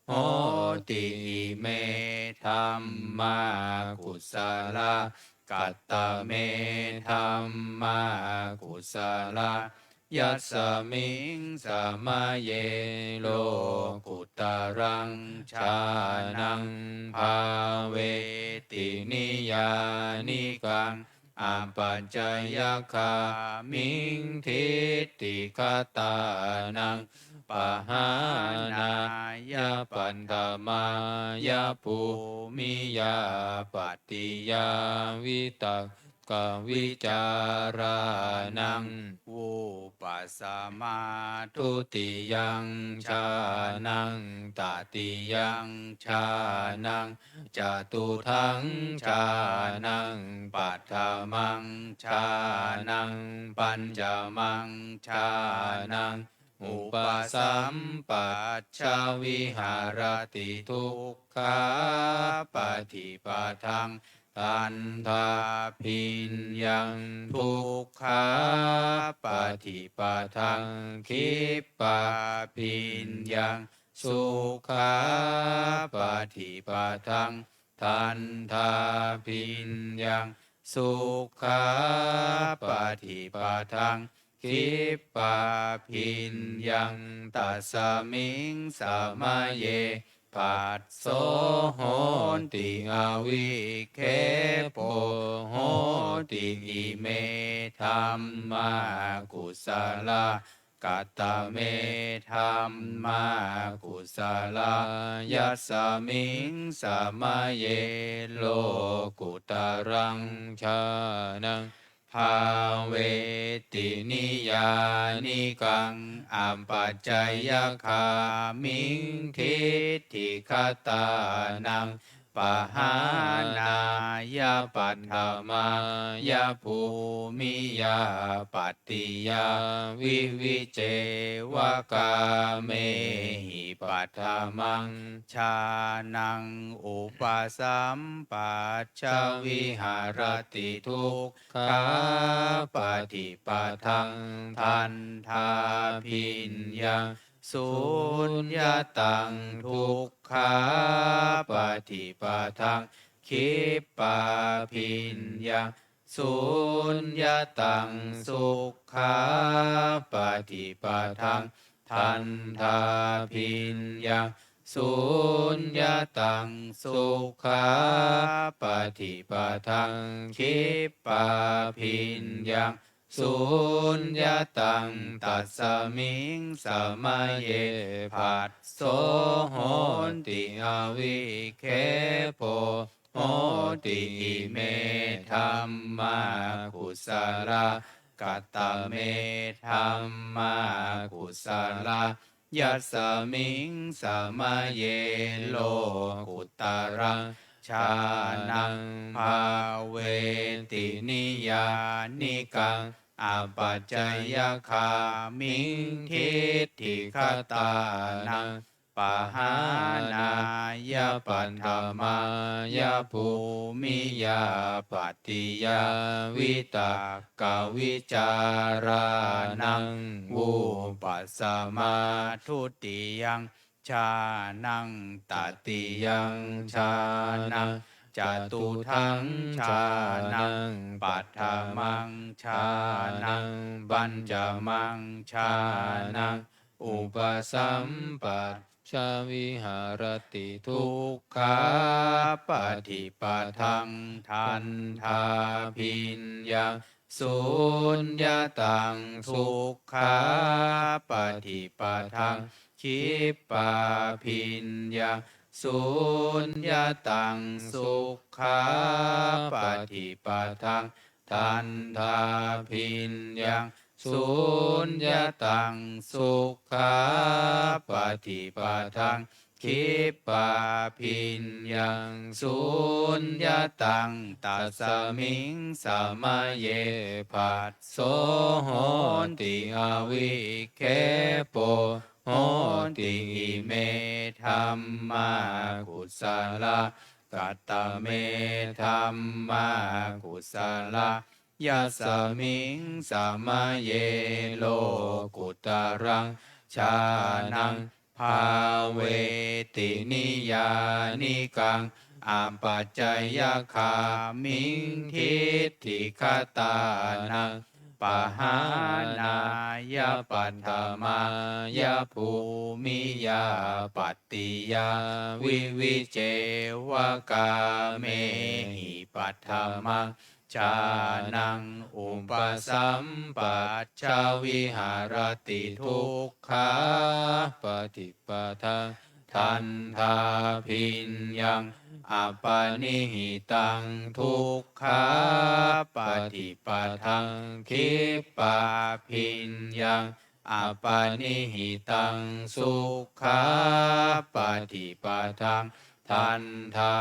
โหติเมธัมมากุศลกัตตเมธัมมากุศลยัสสมิงสมาเยโลกุตรังชานังภาเวตินิยานิกังอปัจจยคามิงทิฏฐิคตานังปหานายปันธมายภูมิยาปฏิยาวิตักกวิจารานังวูปัสสมาทุติยังชานังตติยังชานังจตุทังชานังปัฏฐมังชานังปัญจมังชานัง อุปสัมปัชชาวิหารติทุกขาปฏิปทังตันทาพิญญังทุกขาปฏิปทังคิปปาพิญญังสุขาปฏิปทังทันทาพิญญังสุขาปฏิปทังคิปปาพิญญังตัสสมิงสมัยเยปัสโสโหติอวิเคปโหติอิเมธัมมากุสลากัตตเมธัมมากุสลายัสสมิงสมัยเยโลกุตรังชานังภาเวตินิยานิกังอัมปัจจยคามิงทิฏฐิคตานังปหานายาปัตถมายาภูมิยาปัตติยาวิวิเจวกาเมหิปัตถมังชานังอุปสัมปัชชาวิหารติทุกขาปฏิปทังทันทาพิญญังสุญญตังทุกขาปฏิปทังคิปปาพิญญังสุญญตังสุขาปฏิปทังทันทาพิญญังสุญญตังสุขาปฏิปทังคิปปาพิญญังสุญญตังตัสสมิงสมัยเยปัสโสโหติอวิเคปโหติอิเมธัมมากุสลากัตตเมธัมมากุสลายัสสมิงสมัยเยโลกุตรังชานังภาเวตินิยานิกังอปัจจยคามิงทิฏฐิคตานังปหานายาปัตถมายาภูมิยาปัตติยาวิตากวิจารานังวูปัสสมาทุติยังชานังตติยังชานังจตุทังชานังปัฏฐมังชานังปัญจมังชานังอุปสัมปัชชาวิหารติทุกขาปฏิปทังทันทาพิญญังสุญญตังทุกขาปฏิปทังคิปปาพิญญังสุญญตังสุขาปฏิปทังทันทาพิญญังสุญญตังสุขาปฏิปทังคิปปาพิญญังสุญญตังตัสสมิงสมัยเยปัสโสโหติอวิเคปโหติอิเมธัมมากุสลากัตตเมธัมมากุสลายัสสมิงสมัยเยโลกุตรังชานังภาเวตินิยานิกังอัปปัจจยคามิงทิฏฐิคตานังปหานายาปัฏฐมายาภูมิยาปัตติยาวิวิเจวกาเมหิปัฏฐมังชานังอุปสัมปัชชาวิหารติทุกขาปฏิปทังทันทาพิญญังอปนิหิตังทุกขาปฏิปทังคิปปาพิญญังอปนิหิตังสุขาปฏิปทังทันทา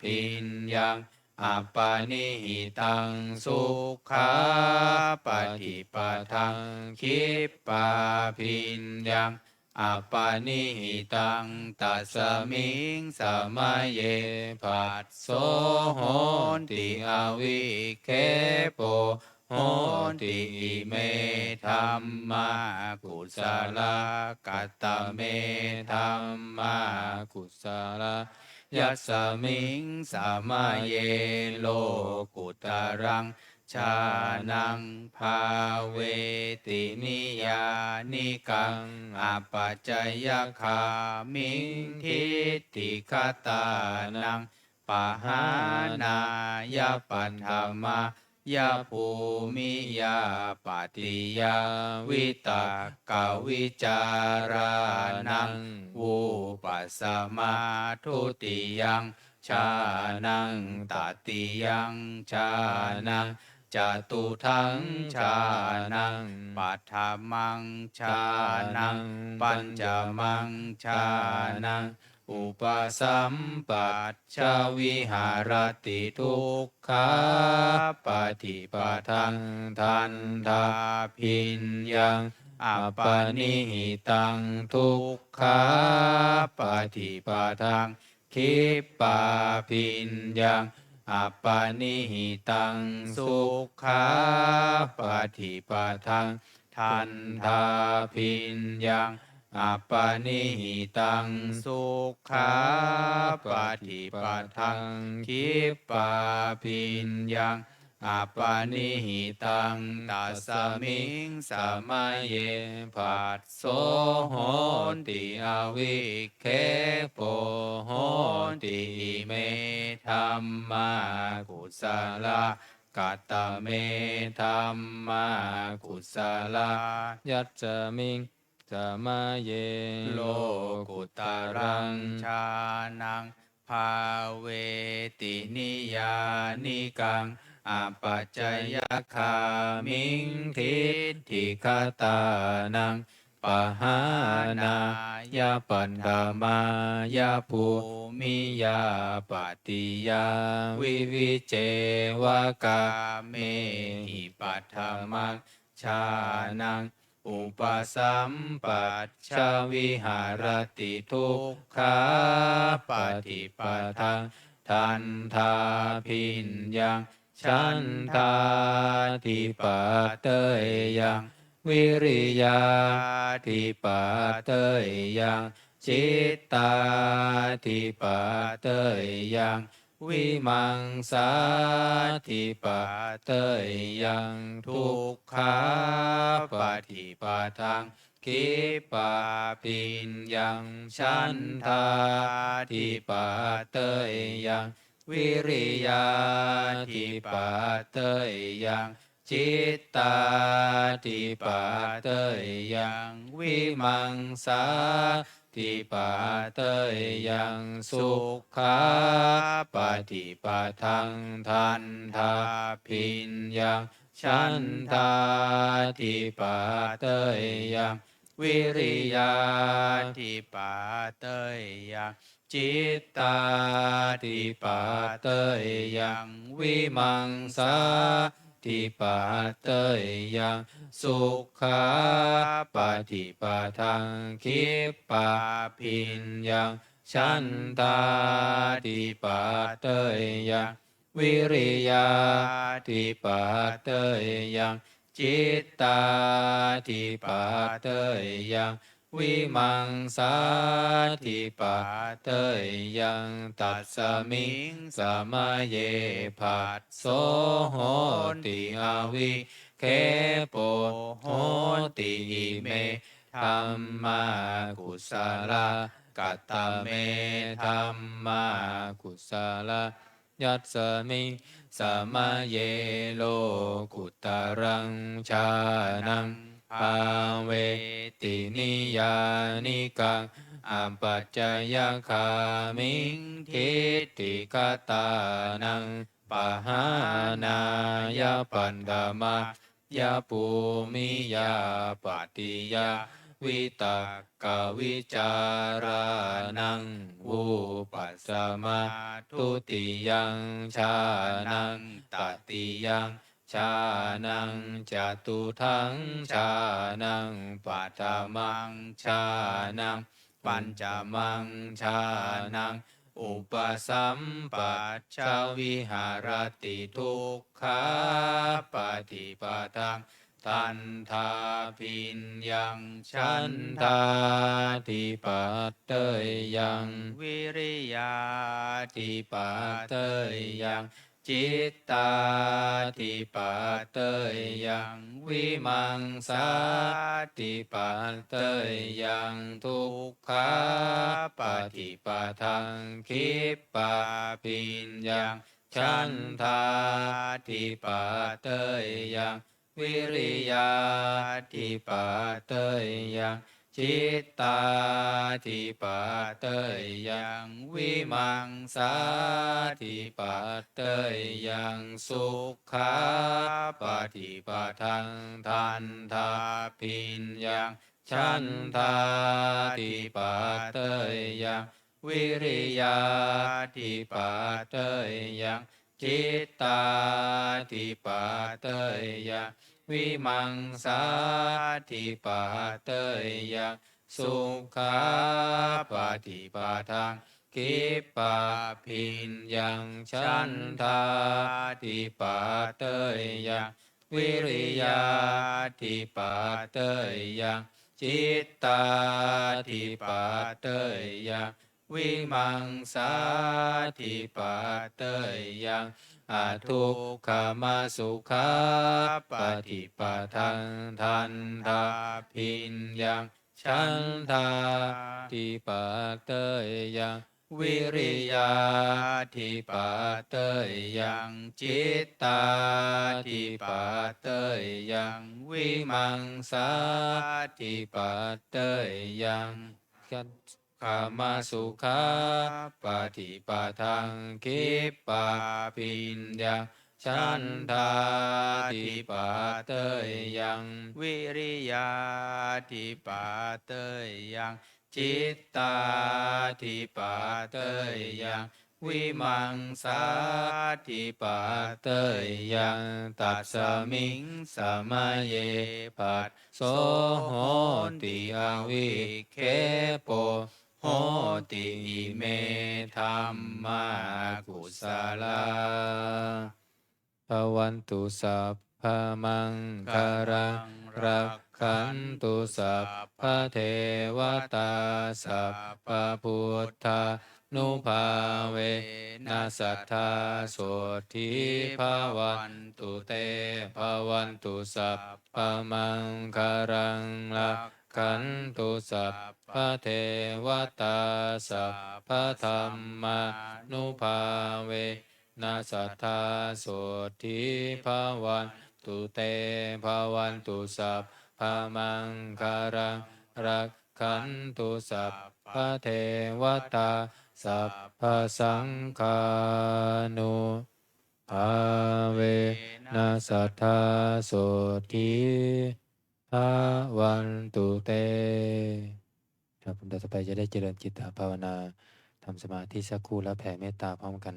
พิญญัง อัปปานิหิตังสุขาปฏิปทังคิปปาพิญญังอัปปานิหิตังตัสมิงสมัยเยปัสโสโหนติอวิเคโปโหติอิเมธัมมากุศลกัตตะเมธัมมากุศลยัสสมิงสามาเยโลกุตรังชานังภาเวตินิยานิกังอปัจจยคามิงทิฏฐิคตานังปหานายปัฏฐมายาภูมิยาปฏิยาวิตากวิจารานังวูปัสสมาทุติยังชานังตติยังชานังจตุทังชานังปัฏฐมังชานังปัญจมังชานังอุปสัมปัชชวิหารติทุกขาปฏิปทังทันทาพิญญังอัปปานิหิตังทุกขาปฏิปทังคิปปาพิญญังอัปปานิหิตังสุขาปฏิปทังทันทาพิญญังอัปปานิหิตังสุขาปฏิปทังคิปปาพิญญังอัปปานิหิตังตัสสมิงสมัยเยปัสโสโหนติอวิเคโปโหติเมธัมมากุศลกัตตะเมธัมมากุศลยัจจมิงสมาเยโลกุตรังชานังภาเวตินิยานิกังอปัจจยคามิงทิฏฐิคตานังปหานายาปัฏฐมายาภูมิยาปฏิยาวิวิเจวกาเมหิปัฏฐมังชานังอุปสัมปัชชวิหารติทุกขาปฏิปทังทันทาพิญญังฉันทาทิปะเตยยังวิริยาทิปะเตยยังจิตตาทิปะเตยยังวิมังสาทิปะเตยยังทุกขาปฏิปทังคิปาปิญญังฉันทาทิปะเตยยังวิริยาทิปะเตยยังจิตตาทิปะเตยยังวิมังสาทิปะเตยยังสุขาปฏิปทังทันทาพิญญังฉันทาทิปะเตยยังวิริยาทิปะเตยยังจิตตาทิปะเตยยังวิมังสาทิปะเตยยังสุขาปฏิปทังคิปปาพิญญังฉันทาทิปะเตยยังวิริยาทิปะเตยยังจิตตาทิปะเตยยังวิมังสาทิปะเตยยังตัสสมิงสมัยเยปัสโสโหติอวิเคโปโหติเมธัมมากุศลกัตตะเมธัมมากุศลยัสสมิงสมัยเยโลกุตรังชานังภาเวตินิยานิกังอปัจจยคามิงทิฏฐิคตานังปหานายปัฏฐมายาภูมิยาปฏิยา วิตกวิจารานังวูปัสสมาทุติยังชานังตติยังชานังจตุทังชานังปัฏฐมังชานังปัญจมังชานังอุปสัมปัชชวิหารติทุกขาปฏิปทังทันทาพินยังชันทาทิปัตเตยยังวิริยาทิปัตเตยยังจิตตาทิปัตเตยยังวิมังสาทิปัตเตยยังทุกขาปฏิปทังคิปปาปิญญังฉันทาทิปัตเตยยังวิริยาทิปัตเตยยังจิตตาทิปัตเตยยังวิมังสาทิปัตเตยยังสุขาปฏิปทังทันทาปิญญังฉันทาทิปัตเตยยังวิริยาทิปัตเตยยังจิตตาทิปัตเตยยังวิมังสาทิปัตเตยยังสุขาปฏิปทังคิปปาพิญญังฉันทาทิปัตเตยยังวิริยาทิปัตเตยยังจิตตาทิปัตเตยยังวิมังสาทิปัตเตยยังอทุกขมาสุขาปฏิปทังทันทาพิญญังฉันทาทิปัตเตยยังวิริยาทิปัตเตยยังจิตตาทิปัตเตยยังวิมังสาทิปัตเตยยังขามาสุขาปฏิปทังคิปปาปิญญาฉันทาทิปัตเตยยังวิริยาทิปัตเตยยังจิตตาทิปัตเตยยังวิมังสาทิปัตเตยยังตัสมิงสมัยเยปัสโสโหติอวิเคปโหติอิเมธัมมากุสลาภวันตุสัพพมังคารังรักขันตุสัพพเทวตาสัพพพุทธานุภาเวนัสสัทธาโสทิภาวันตุเตภาวันตุสัพพมังคารังรักขันตุสัพพเทวตาสัพพธรรมานุภาเวนัสสัทธาโสทิภาวันตุเตภาวันตุสัพพมังคารังรักขันตุสัพพเทวตาสัพพสังฆานุภาเวนัสสัทธาโสทิภาวันตุเตครับผมต่อไปจะได้เจริญจิตตภาวนาทำสมาธิสักครู่แล้วแผ่เมตตาพร้อมกัน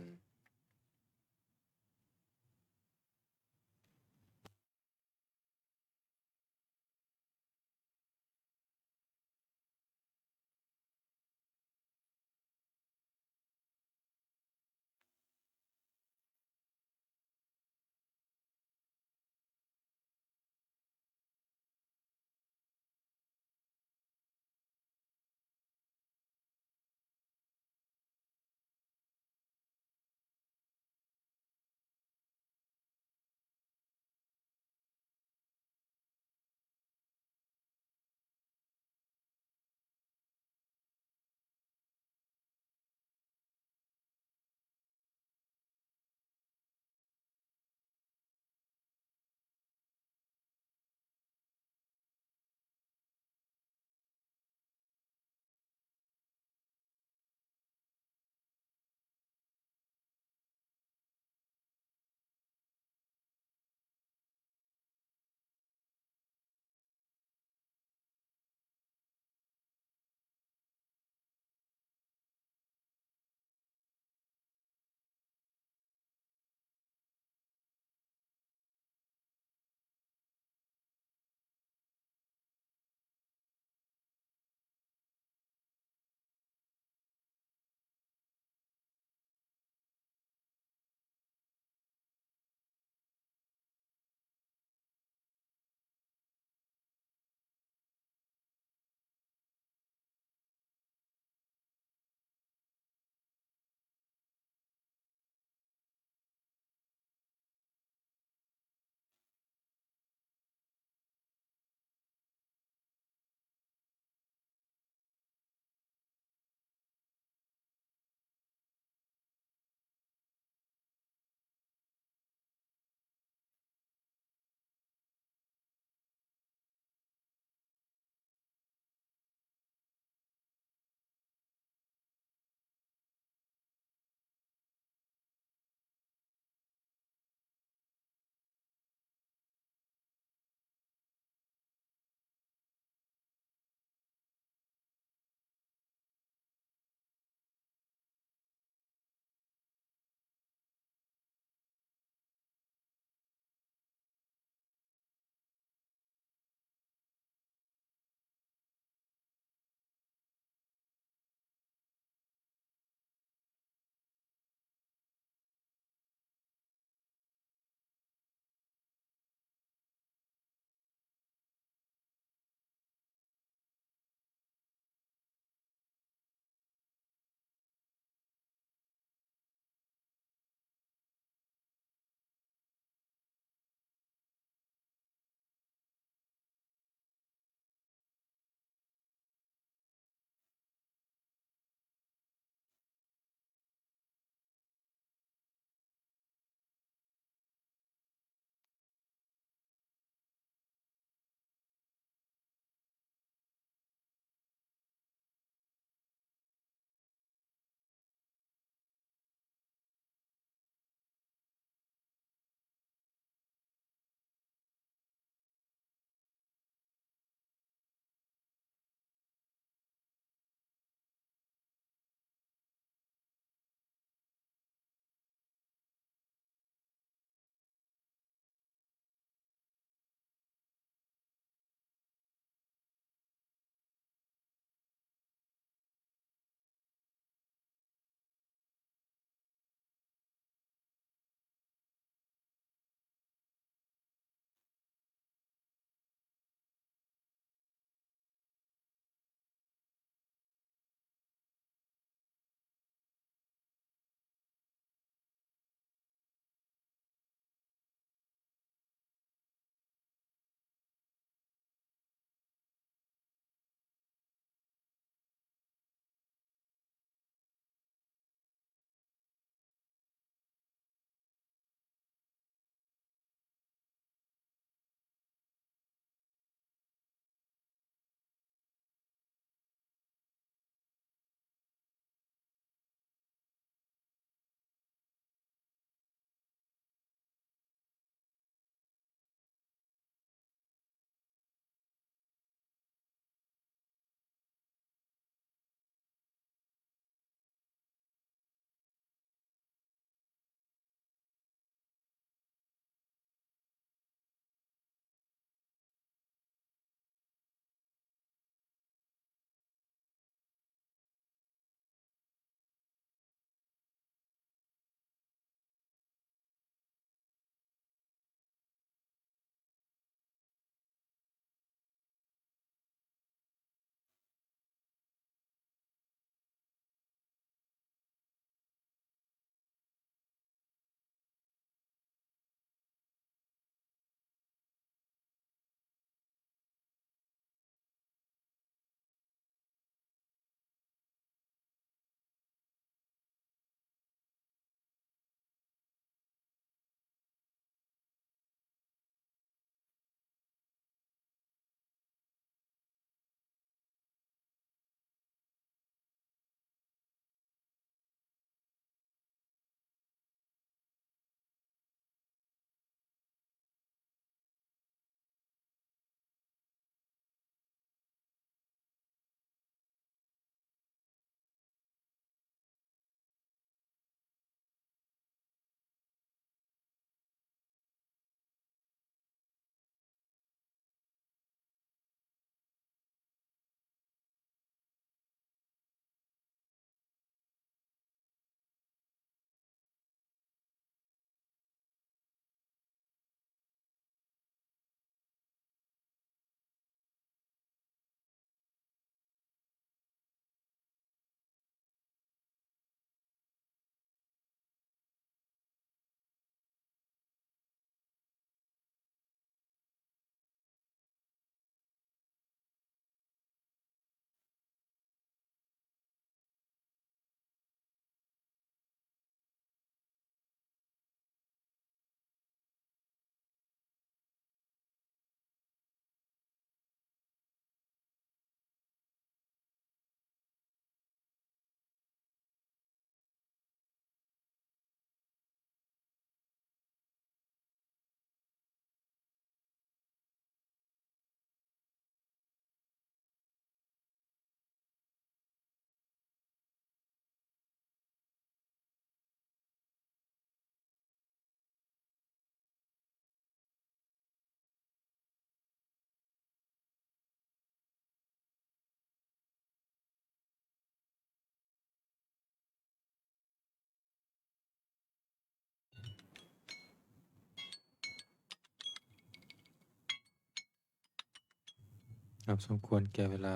ครับสมควรแก่เวลา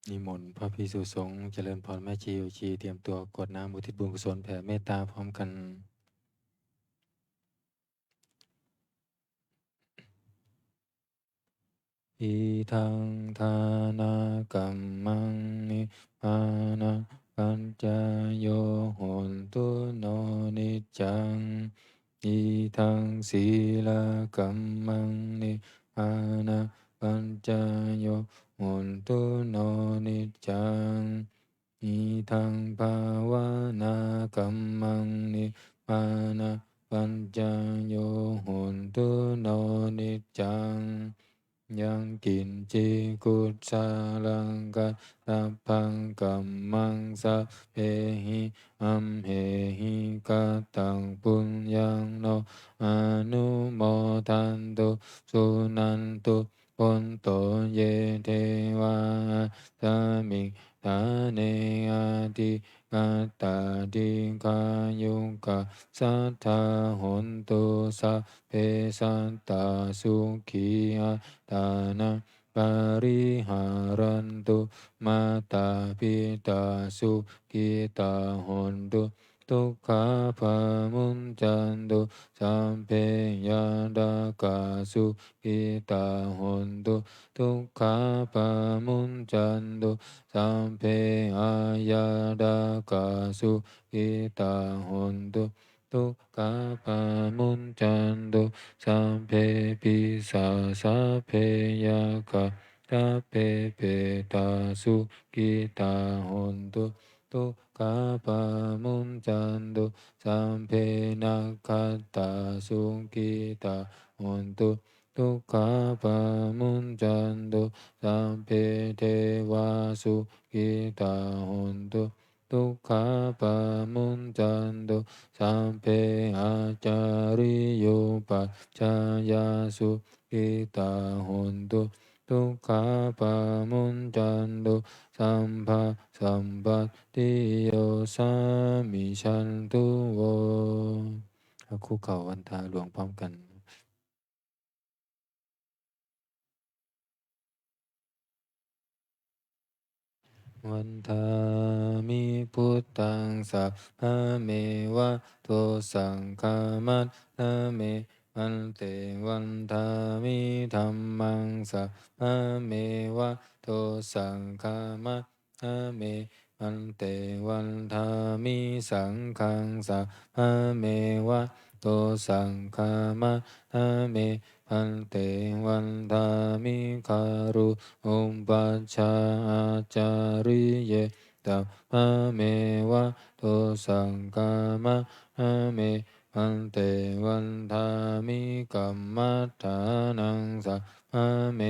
นิมนต์พระภิกษุสงฆ์เจริญพรแม่ชีโยชีเตรียมตัวกรวดน้ำอุทิศบุญกุศลแผ่เมตตาพร้อมกันอิทังทานากัมมังนิปานะปัญจโยโหนตุโนนิจจังอิทังศีลกัมมังนิปานะปัญจโยโหนตุโนนิจจังอิทังภาวนากัมมังนิปานะปัญจโยโหนตุโนนิจจังยังกินจิกุสาลังกัสสะพังกัมมังสัพเพหิอัมเหหิกตังปุญญังโนอนุโมทันตุสุนันตุปุนโตเยเทวาสามิทาเนอาทิกาตาดิกายุกะสัทธาหนตุสัพเพสัตตาสุขีอาตานะปาริหารันตุมาตาปิตาสุขิตาหนตุทุกขาภามุนจันตุสัมเพยาดากาสุขิตาหนตุทุกขาภามุนจันตุสัมเพอายาดากาสุขิตาหนตุทุกขาภามุนจันตุสัมเพปิสาสะเพยากะตาเปเปตาสุกิตาหนตุทุกขาปามุนจันตุสัมเพนักขัตตาสุกิตาหนตุทุกขาปามุนจันตุสัมเพเทวาสุกิตาหนตุทุกขาปามุนจันตุสัมเพอาจาริโยปัจจายาสุขิตาหนตุทุกขาปามุนจันตุสัมภะสัมปติโยสามิชันตุโวคุกเข่าวันทาหลวงพร้อมกันวันทามิพุทธังสัพพะเมวะโตสังฆามัสสะเมวันเตวันทามิธัมมังสัพพะเมวะโตสังฆามัสสะเมวันเตวันทามิสังฆังสัพพะเมวะโตสังฆามัสสะเมวันเตวันทามิคารุอุปัชฌาย์อาจาริเยตัพพะเมวะโตสังฆามะเมวันเตวันทามิกัมมัฏฐานังสัพพะเม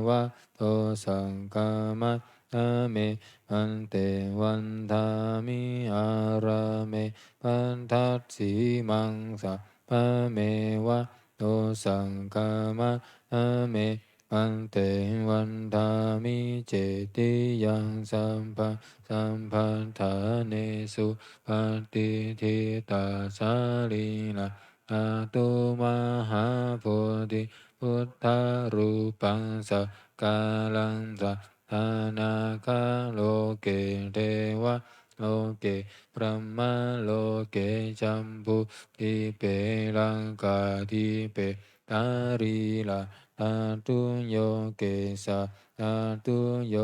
วะโตสังฆามะเมวันเตวันทามิอาราเมปันทัสสีมังสัพพะเมวะโตสังฆามะเมวันเตวันทามิเจติยังสัมปัฏฐาเนสุปฏิทิตาสาลีนาอาตุมหาโพธิพุทธารูปังสักกาลังสัทธานาคาโลเกเทวะโลเกพระมะโลเกจัมพุทิเปลังกาทิเปตารีลาตาตุโยเกสะตาตุโย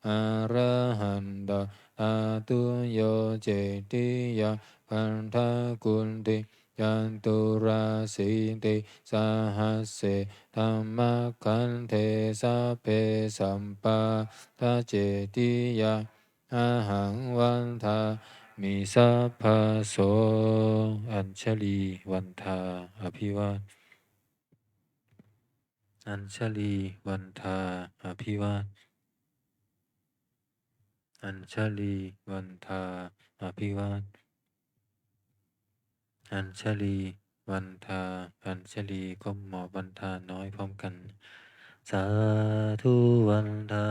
อะระหันตาตาตุโยเจติยาปันทากุลติยันตุราสิติสหัสเสธัมมคันเทสัพเพสัมปาทาเจติยาอาหังวันทามิสัพพะโสอัญชลีวันทาอภิวาทอัญชลีวันทาอภิวาทอัญชลีวันทาอภิวาทอัญชลีวันทาอัญชลีก้มหมอบวันทาน้อยพร้อมกันสาธุวันทา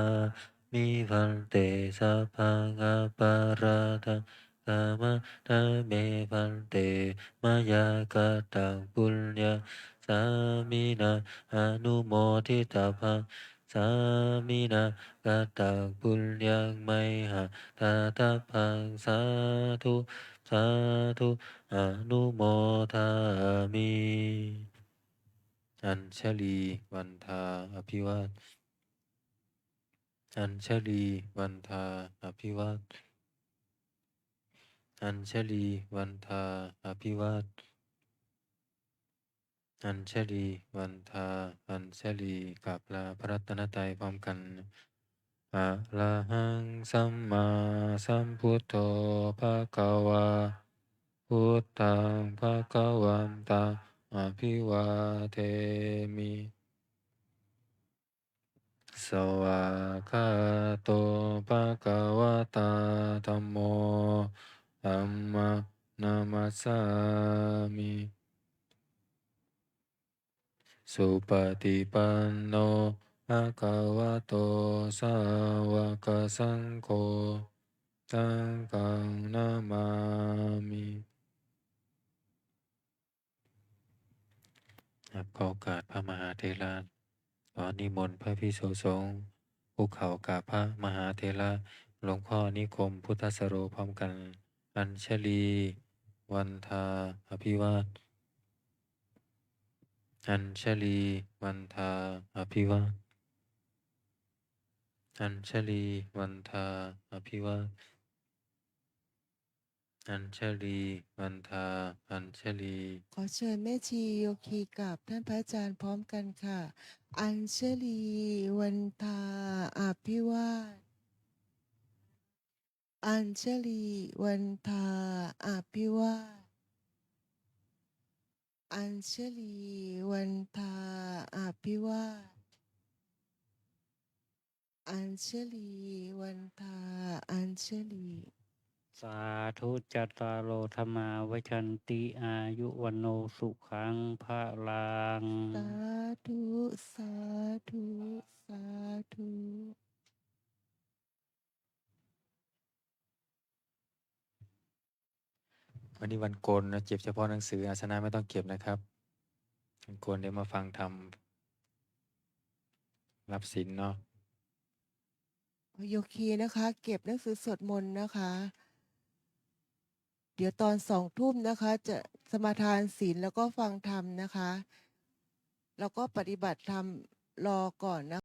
มิพันเตสัพพังอปาราทังกามะทะเมพันเตมายากตังปุญญา สามินาอนุโมทิตาภังสามินากตังปุญญังไมหะตาตาพังสาธุสาธุอนุโมทามิ อัญชลีวันทาอภิวาทอัญชลีวันทาอภิวาทอัญชลีวันทาอภิวาทอัญชลีวันทาอัญชลีกับลาพระรัตนตรัยพร้อมกันอะระหังสัมมาสัมพุทโธภะคะวาพุทธังภะคะวันตังอภิวาเทมิ สวากขาโตภะคะวะตาธัมโมธัมมานามัสสามิ สุปฏิปันโนภะคะวะโตสาวกสังโฆสังฆังนามามิขอโอกาสพระมหาเถระขอนิมนต์พระภิกษุสงฆ์ภูเขากราบพระมหาเถระหลวงพ่อนิคมพุทธสโรพร้อมกัน อัญชลีวันทาอภิวาทอัญชลีวันทาอภิวาทอัญชลีวันทาอภิวาทอัญชลีวันทาอัญชลี ขอเชิญแม่ชีโยคีกับท่านพระอาจารย์พร้อมกันค่ะ อัญชลีวันทาอภิวาทอัญชลีวันทาอภิวาทอัญชลีวันทาอภิวาทอัญชลีวันทาอัญชลีสาธุจัตตารโอธรรมาวัชันติอายุวันโนสุขังพระลัง สาธุสาธุสาธุ วันนี้วันโกนนะเก็บเฉพาะหนังสืออาสนะไม่ต้องเก็บนะครับวันโกนเดี๋ยวมาฟังธรรมรับศีลเนาะ โยคีนะคะ เก็บหนังสือสวดมนต์นะคะ เดี๋ยวตอน2 ทุ่มนะคะ จะสมาทานศีลแล้วก็ฟังธรรมนะคะ แล้วก็ปฏิบัติธรรมรอก่อนนะ